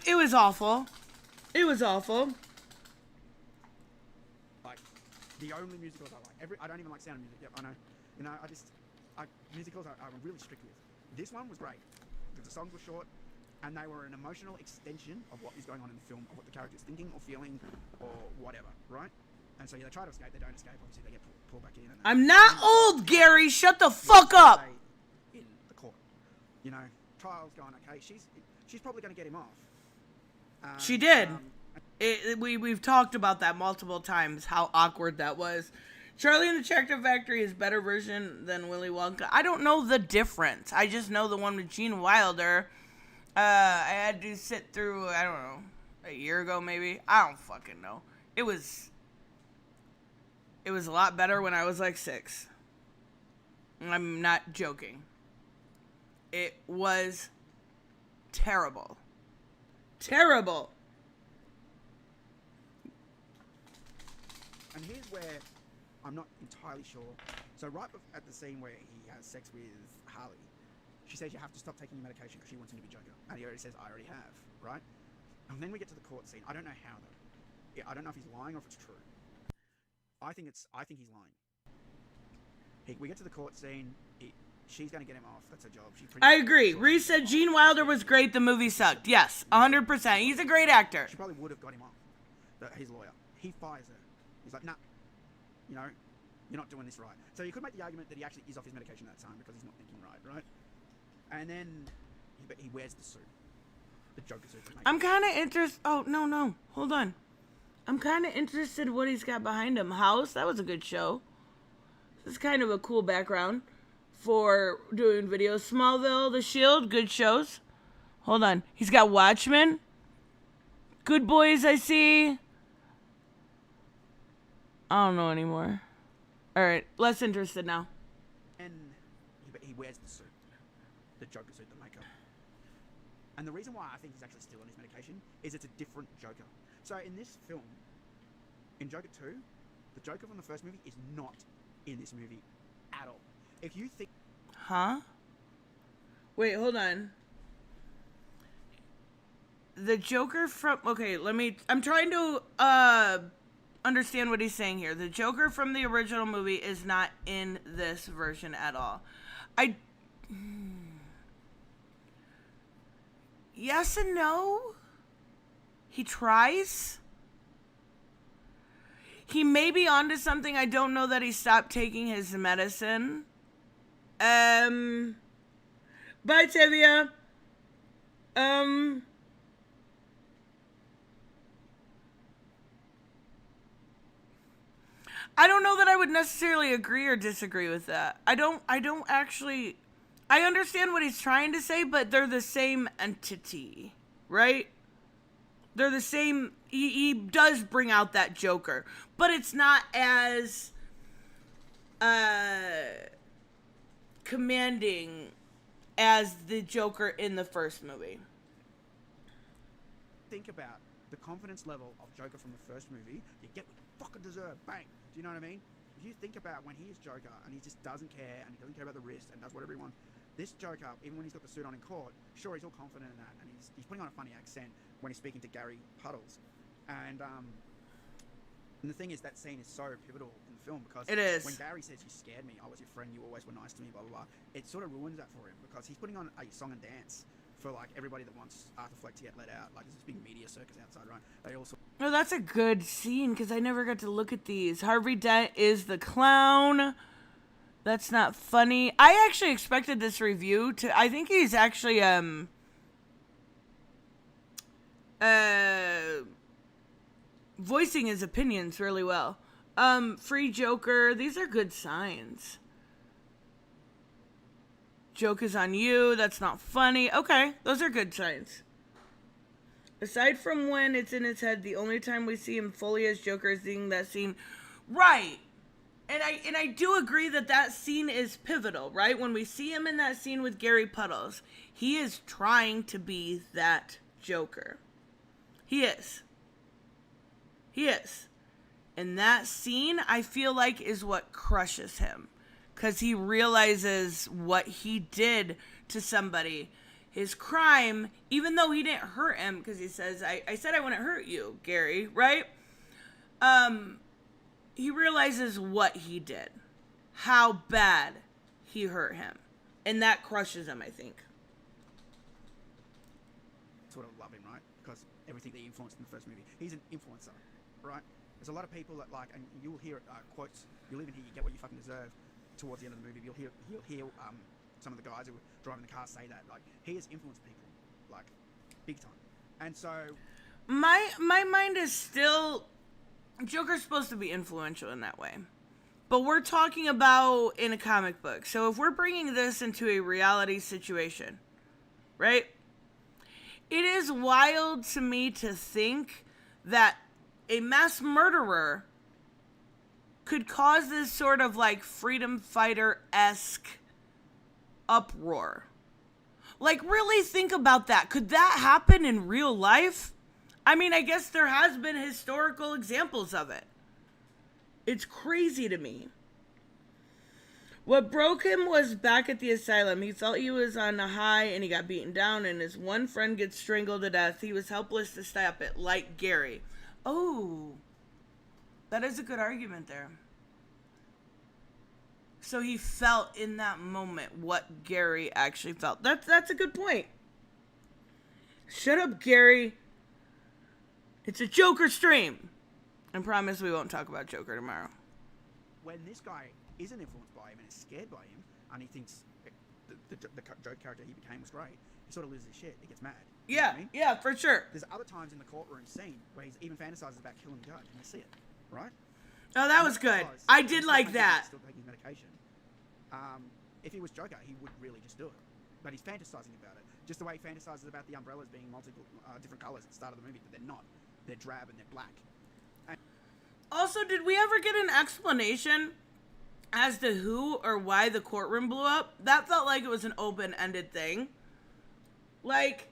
Speaker 1: It was awful. It was awful.
Speaker 4: Like, the only musicals I like. I don't even like Sound of Music. Yep, I know. You know, musicals I'm really strict with. This one was great. Because the songs were short, and they were an emotional extension of what is going on in the film, of what the character is thinking or feeling or whatever, right? And so, yeah, they try to escape. They don't escape. Obviously, they get pulled back in. And
Speaker 1: I'm not old, Gary. Shut the fuck up.
Speaker 4: In the court. You know, trial's going okay. She's probably going to get him off.
Speaker 1: She did. We've talked about that multiple times, how awkward that was. Charlie and the Chocolate Factory is better version than Willy Wonka. I don't know the difference. I just know the one with Gene Wilder. I had to sit through, I don't know, a year ago maybe. I don't fucking know. It was a lot better when I was like 6. I'm not joking. It was terrible. Terrible.
Speaker 4: And here's where I'm not entirely sure. So right at the scene where he has sex with Harley, she says you have to stop taking your medication because she wants him to be Joker. And he already says, I already have, right? And then we get to the court scene. I don't know how, though. Yeah, I don't know if he's lying or if it's true. I think he's lying. We get to the court scene. She's going to get him off. That's her job.
Speaker 1: I agree. Reese said Gene Wilder was great. The movie sucked. Yes, 100%. He's a great actor.
Speaker 4: She probably would have got him off. His lawyer. He fires her. He's like, nah, you know, you're not doing this right. So you could make the argument that he actually is off his medication that time because he's not thinking right? And then he wears the suit. The Joker suit.
Speaker 1: I'm kind of interested. Oh, no. Hold on. I'm kind of interested in what he's got behind him. House, that was a good show. This is kind of a cool background for doing videos. Smallville, The Shield, good shows. Hold on. He's got Watchmen. Good Boys, I see. I don't know anymore. All right, less interested now.
Speaker 4: And he wears the suit. The Joker suit, the makeup. And the reason why I think he's actually still on his medication is it's a different Joker. So in this film, in Joker 2, the Joker from the first movie is not in this movie at all. If you think...
Speaker 1: Huh? Wait, hold on. The Joker from... Okay, I'm trying to understand what he's saying here. The Joker from the original movie is not in this version at all. Yes and no. He tries. He may be onto something. I don't know that he stopped taking his medicine. Bye, Tivia. I don't know that I would necessarily agree or disagree with that. I don't actually... I understand what he's trying to say, but they're the same entity, right? They're the same... He does bring out that Joker, but it's not as commanding as the Joker in the first movie.
Speaker 4: Think about the confidence level of Joker from the first movie. You get what you fucking deserve. Bang. Do you know what I mean? If you think about when he is Joker and he just doesn't care and he doesn't care about the wrist and does whatever he wants, this Joker, even when he's got the suit on in court, sure, he's all confident in that, and he's putting on a funny accent when he's speaking to Gary Puddles. And the thing is, that scene is so pivotal in the film because
Speaker 1: it is.
Speaker 4: When Gary says, you scared me, I was your friend, you always were nice to me, blah, blah, blah, it sort of ruins that for him because he's putting on a song and dance for like everybody that wants Arthur Fleck to get let out. Like, there's this big media circus outside, right? They also...
Speaker 1: No, that's a good scene because I never got to look at these. Harvey Dent is the clown. That's not funny. I actually expected this review to... I think he's actually voicing his opinions really well. Free Joker. These are good signs. Joke is on you. That's not funny. Okay, those are good signs. Aside from when it's in his head, the only time we see him fully as Joker is seeing that scene. Right. And I do agree that scene is pivotal, right? When we see him in that scene with Gary Puddles, he is trying to be that Joker. He is. He is. And that scene, I feel like, is what crushes him. Because he realizes what he did to somebody. His crime, even though he didn't hurt him, because he says, I said I wouldn't hurt you, Gary, right? He realizes what he did. How bad he hurt him. And that crushes him, I think.
Speaker 4: Sort of love him, right? Because everything that he influenced in the first movie. He's an influencer, right? There's a lot of people that like, and you'll hear quotes, you'll even hear you get what you fucking deserve towards the end of the movie. You'll hear some of the guys who were driving the car say that. Like, he has influenced people, like, big time. And so...
Speaker 1: My mind is still... Joker's supposed to be influential in that way. But we're talking about in a comic book. So if we're bringing this into a reality situation, right? It is wild to me to think that a mass murderer could cause this sort of like freedom fighter-esque uproar. Like, really think about that. Could that happen in real life? I mean, I guess there has been historical examples of it. It's crazy to me. What broke him was back at the asylum. He felt he was on a high and he got beaten down, and his one friend gets strangled to death. He was helpless to stop it, like Gary. Oh, that is a good argument there. So he felt in that moment what Gary actually felt. That's a good point. Shut up, Gary. It's a Joker stream. I promise we won't talk about Joker tomorrow.
Speaker 4: When this guy isn't influenced by him and is scared by him, and he thinks the joke character he became was great, he sort of loses his shit. He gets mad. You know what I mean?
Speaker 1: Yeah, for sure.
Speaker 4: There's other times in the courtroom scene where he even fantasizes about killing the judge, and you see it, right?
Speaker 1: Oh, that was good. I did like that.
Speaker 4: Still taking his medication. If he was Joker, he would really just do it. But he's fantasizing about it. Just the way he fantasizes about the umbrellas being multiple different colors at the start of the movie, but they're not. They're drab and they're black. And
Speaker 1: Also, did we ever get an explanation as to who or why the courtroom blew up? That felt like it was an open-ended thing. Like,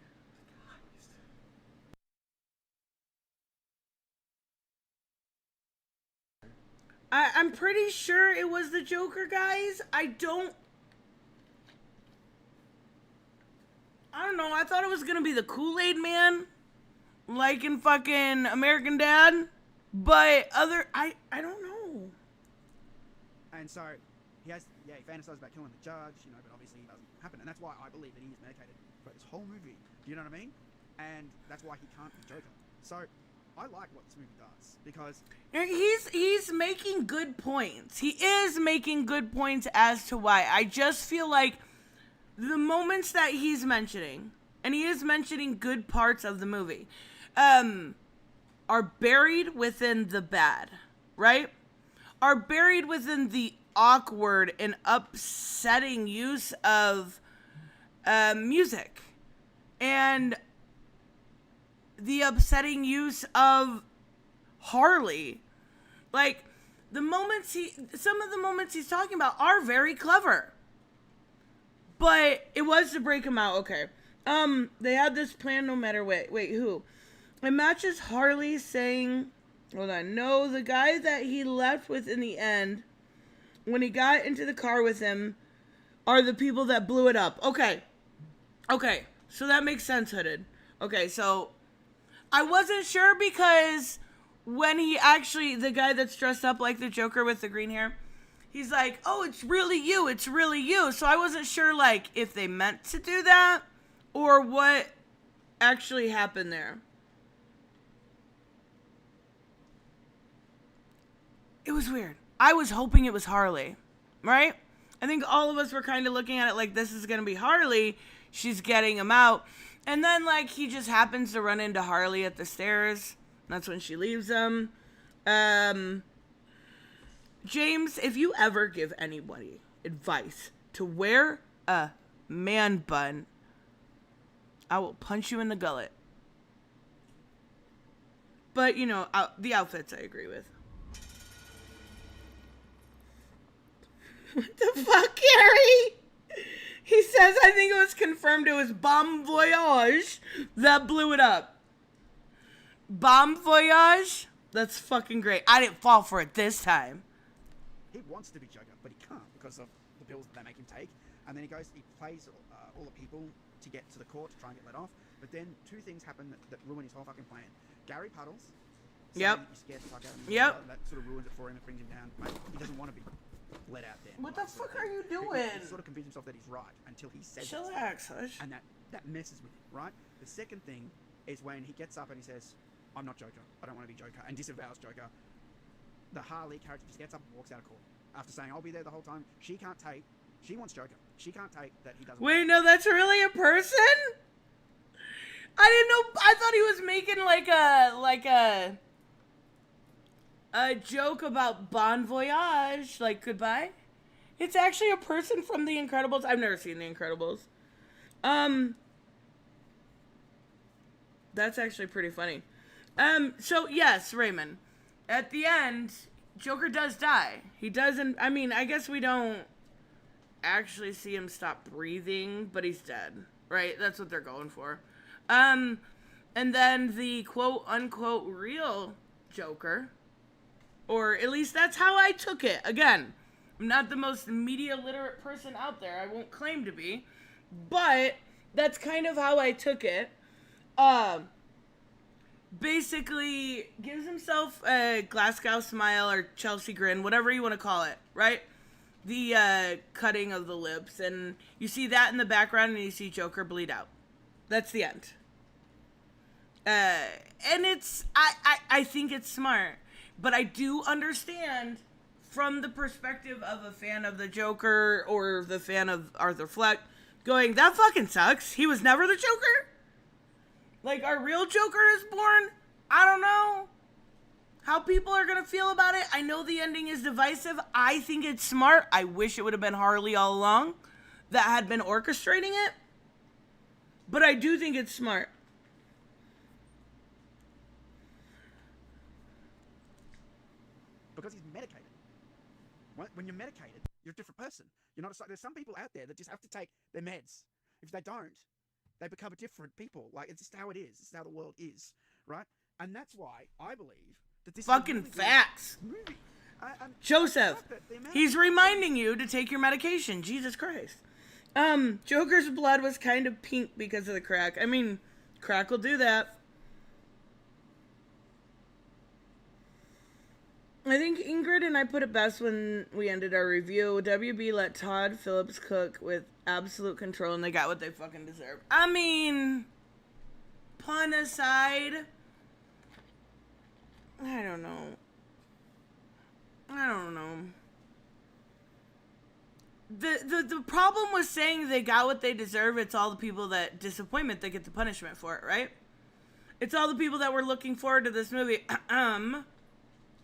Speaker 1: I'm pretty sure it was the Joker, guys. I don't know. I thought it was gonna be the Kool-Aid Man, like in fucking American Dad. But I don't know.
Speaker 4: And so he fantasizes about killing the judge, but obviously it doesn't happen. And that's why I believe that he is medicated for this whole movie. Do you know what I mean? And that's why he can't be Joker. So I like what this movie does because
Speaker 1: he's making good points. He is making good points as to why. I just feel like the moments that he's mentioning, and he is mentioning good parts of the movie, are buried within the bad, right? Are buried within the awkward and upsetting use of music. And the upsetting use of Harley. Like, some of the moments he's talking about are very clever. But it was to break him out, okay. They had this plan no matter what. Wait, who? It matches Harley saying, hold on, no, the guy that he left with in the end, when he got into the car with him, are the people that blew it up. Okay, so that makes sense, Hooded. Okay, so I wasn't sure because when the guy that's dressed up like the Joker with the green hair, he's like, oh, it's really you. So I wasn't sure, like, if they meant to do that or what actually happened there. It was weird. I was hoping it was Harley, right? I think all of us were kind of looking at it like this is going to be Harley. She's getting him out. And then, like, he just happens to run into Harley at the stairs. That's when she leaves him. James, if you ever give anybody advice to wear a man bun, I will punch you in the gullet. But, the outfits I agree with. What the fuck, Gary? He says, I think it was confirmed it was Bon Voyage that blew it up. Bon Voyage? That's fucking great. I didn't fall for it this time.
Speaker 4: he wants to be Joker, but he can't because of the pills that they make him take. And then he plays all the people to get to the court to try and get let off. But then two things happen that ruin his whole fucking plan. Gary puddles.
Speaker 1: Yep.
Speaker 4: He scares the fuck out of him.
Speaker 1: Yep.
Speaker 4: That sort of ruins it for him and brings him down. Mate, he doesn't want to be let out there.
Speaker 1: What the fuck are you doing?
Speaker 4: He sort of convinces himself that he's right until he says
Speaker 1: Chillax, hush.
Speaker 4: And that messes with him, right? The second thing is when he gets up and he says, I'm not Joker. I don't want to be Joker. And disavows Joker. The Harley character just gets up and walks out of court. After saying, I'll be there the whole time. She wants Joker. She can't take that he doesn't.
Speaker 1: Wait, no, that's really a person? I didn't know. I thought he was making a joke about Bon Voyage, like goodbye. It's actually a person from The Incredibles. I've never seen The Incredibles. That's actually pretty funny. So yes, Raymond, at the end, Joker does die. He doesn't, I mean, I guess we don't actually see him stop breathing, but he's dead, right? That's what they're going for. And then the quote unquote real Joker, or at least that's how I took it. Again, I'm not the most media literate person out there. I won't claim to be. But that's kind of how I took it. Basically gives himself a Glasgow smile or Chelsea grin, whatever you want to call it, right? The cutting of the lips, and you see that in the background, and you see Joker bleed out. That's the end. And it's, I think it's smart, but I do understand from the perspective of a fan of the Joker or the fan of Arthur Fleck going, that fucking sucks. He was never the Joker? Like, our real Joker is born? I don't know how people are going to feel about it. I know the ending is divisive. I think it's smart. I wish it would have been Harley all along that had been orchestrating it. But I do think it's smart.
Speaker 4: Because he's medicated. When you're medicated, you're a different person. You're not. There's some people out there that just have to take their meds. If they don't, they become a different people. Like, it's just how it is. It's how the world is, right? And that's why I believe that this
Speaker 1: fucking
Speaker 4: is a really
Speaker 1: facts.
Speaker 4: movie.
Speaker 1: Joseph, he's reminding you to take your medication. Jesus Christ. Joker's blood was kind of pink because of the crack. I mean, crack will do that. I think Ingrid and I put it best when we ended our review. WB let Todd Phillips cook with absolute control, and they got what they fucking deserve. I mean, pun aside, I don't know. The problem with saying they got what they deserve, it's all the people that disappointment that get the punishment for it, right? It's all the people that were looking forward to this movie,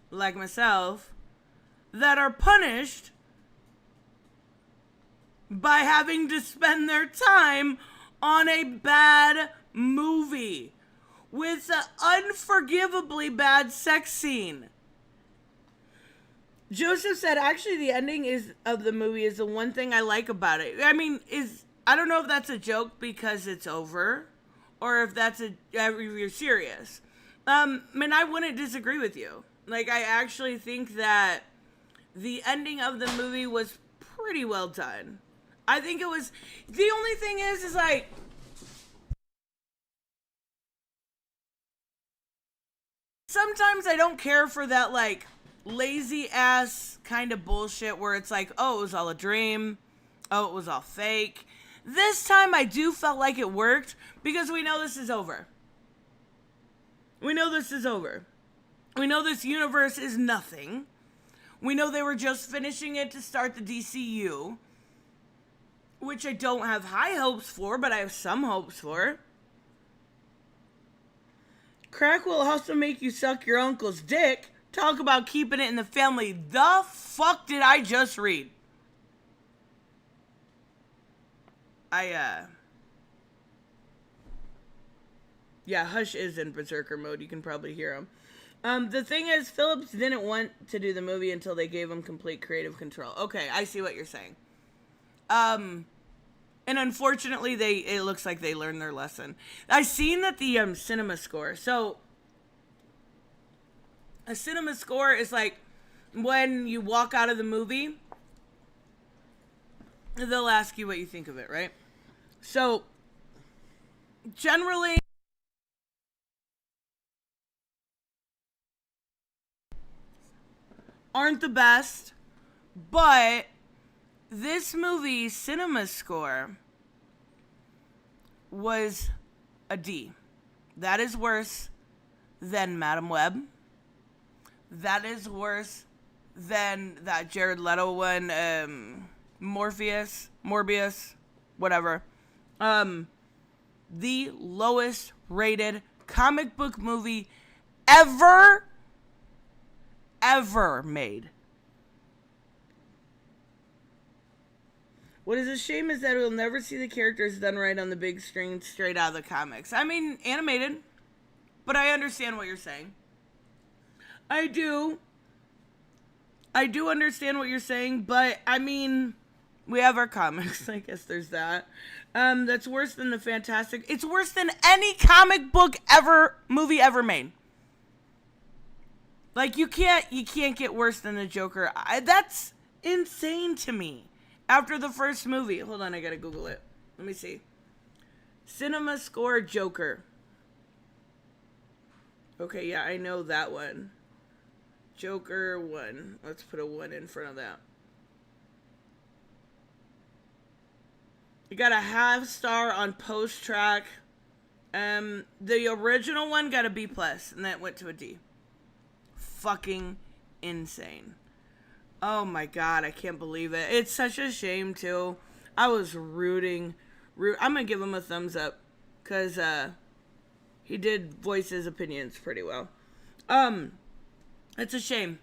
Speaker 1: like myself, that are punished by having to spend their time on a bad movie with an unforgivably bad sex scene. Joseph said, actually, the ending of the movie is the one thing I like about it. I mean, I don't know if that's a joke because it's over, or if that's if you're serious. I mean, I wouldn't disagree with you. Like, I actually think that the ending of the movie was pretty well done. I think it was, the only thing is like, sometimes I don't care for that, like, lazy ass kind of bullshit where it's like, oh, it was all a dream. Oh, it was all fake. This time I do felt like it worked because we know this is over. We know this is over. We know this universe is nothing. We know they were just finishing it to start the DCU, which I don't have high hopes for, but I have some hopes for. Crack will also make you suck your uncle's dick. Talk about keeping it in the family. The fuck did I just read? Yeah, Hush is in berserker mode. You can probably hear him. The thing is, Phillips didn't want to do the movie until they gave him complete creative control. Okay, I see what you're saying. And unfortunately, it looks like they learned their lesson. I seen that the cinema score. So, a cinema score is like when you walk out of the movie, they'll ask you what you think of it, right? So, generally, aren't the best, but this movie's cinema score was a D. That is worse than Madam Web. That is worse than that Jared Leto one, Morbius, whatever. The lowest rated comic book movie ever made. What is a shame is that we'll never see the characters done right on the big screen straight out of the comics. I mean, animated, but I understand what you're saying. I do understand what you're saying, but I mean, we have our comics. I guess there's that. That's worse than the Fantastic. It's worse than any comic book movie ever made. Like, you can't get worse than the Joker. insane to me. After the first movie. Hold on, I gotta Google it. Let me see. Cinema Score Joker. Okay, yeah, I know that one. Joker 1. Let's put a 1 in front of that. You got a half star on post track. The original one got a B+, and that went to a D. Fucking insane. Oh my god, I can't believe it. It's such a shame, too. I was rooting. I'm gonna give him a thumbs up, because he did voice his opinions pretty well. It's a shame.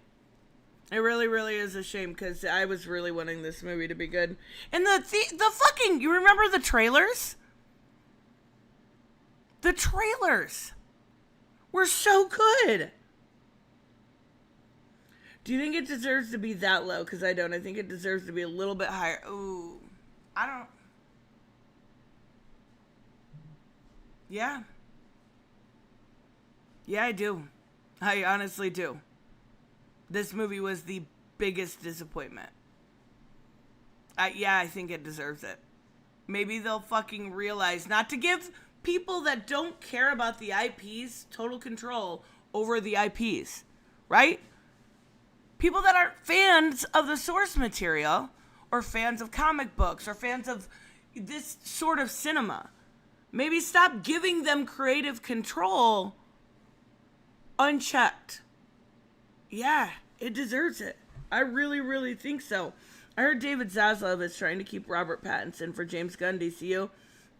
Speaker 1: It really, really is a shame, because I was really wanting this movie to be good. And the fucking, you remember the trailers? The trailers were so good. Do you think it deserves to be that low? Because I don't. I think it deserves to be a little bit higher. Ooh. I don't. Yeah. Yeah, I do. I honestly do. This movie was the biggest disappointment. Yeah, I think it deserves it. Maybe they'll fucking realize not to give people that don't care about the IPs total control over the IPs, right? People that aren't fans of the source material or fans of comic books or fans of this sort of cinema. Maybe stop giving them creative control unchecked. Yeah, it deserves it. I really, really think so. I heard David Zaslav is trying to keep Robert Pattinson for James Gunn DCU,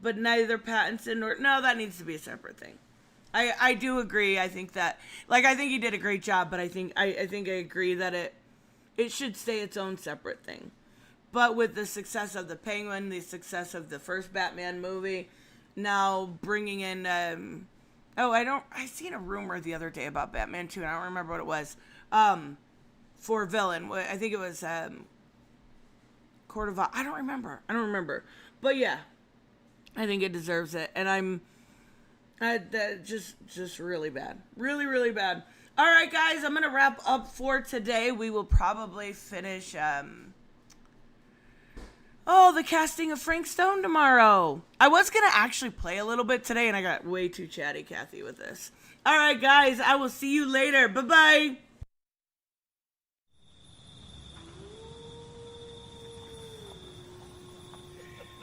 Speaker 1: but neither Pattinson nor... No, that needs to be a separate thing. I do agree. I think that... Like, I think he did a great job, but I think I agree that it should stay its own separate thing. But with the success of The Penguin, the success of the first Batman movie, now bringing in... I seen a rumor the other day about Batman 2, and I don't remember what it was. For villain. I think it was Court of... I don't remember. But yeah, I think it deserves it. And just really bad. Really, really bad. All right, guys, I'm going to wrap up for today. We will probably finish, the casting of Frank Stone tomorrow. I was going to actually play a little bit today, and I got way too chatty, Kathy, with this. All right, guys, I will see you later. Bye-bye.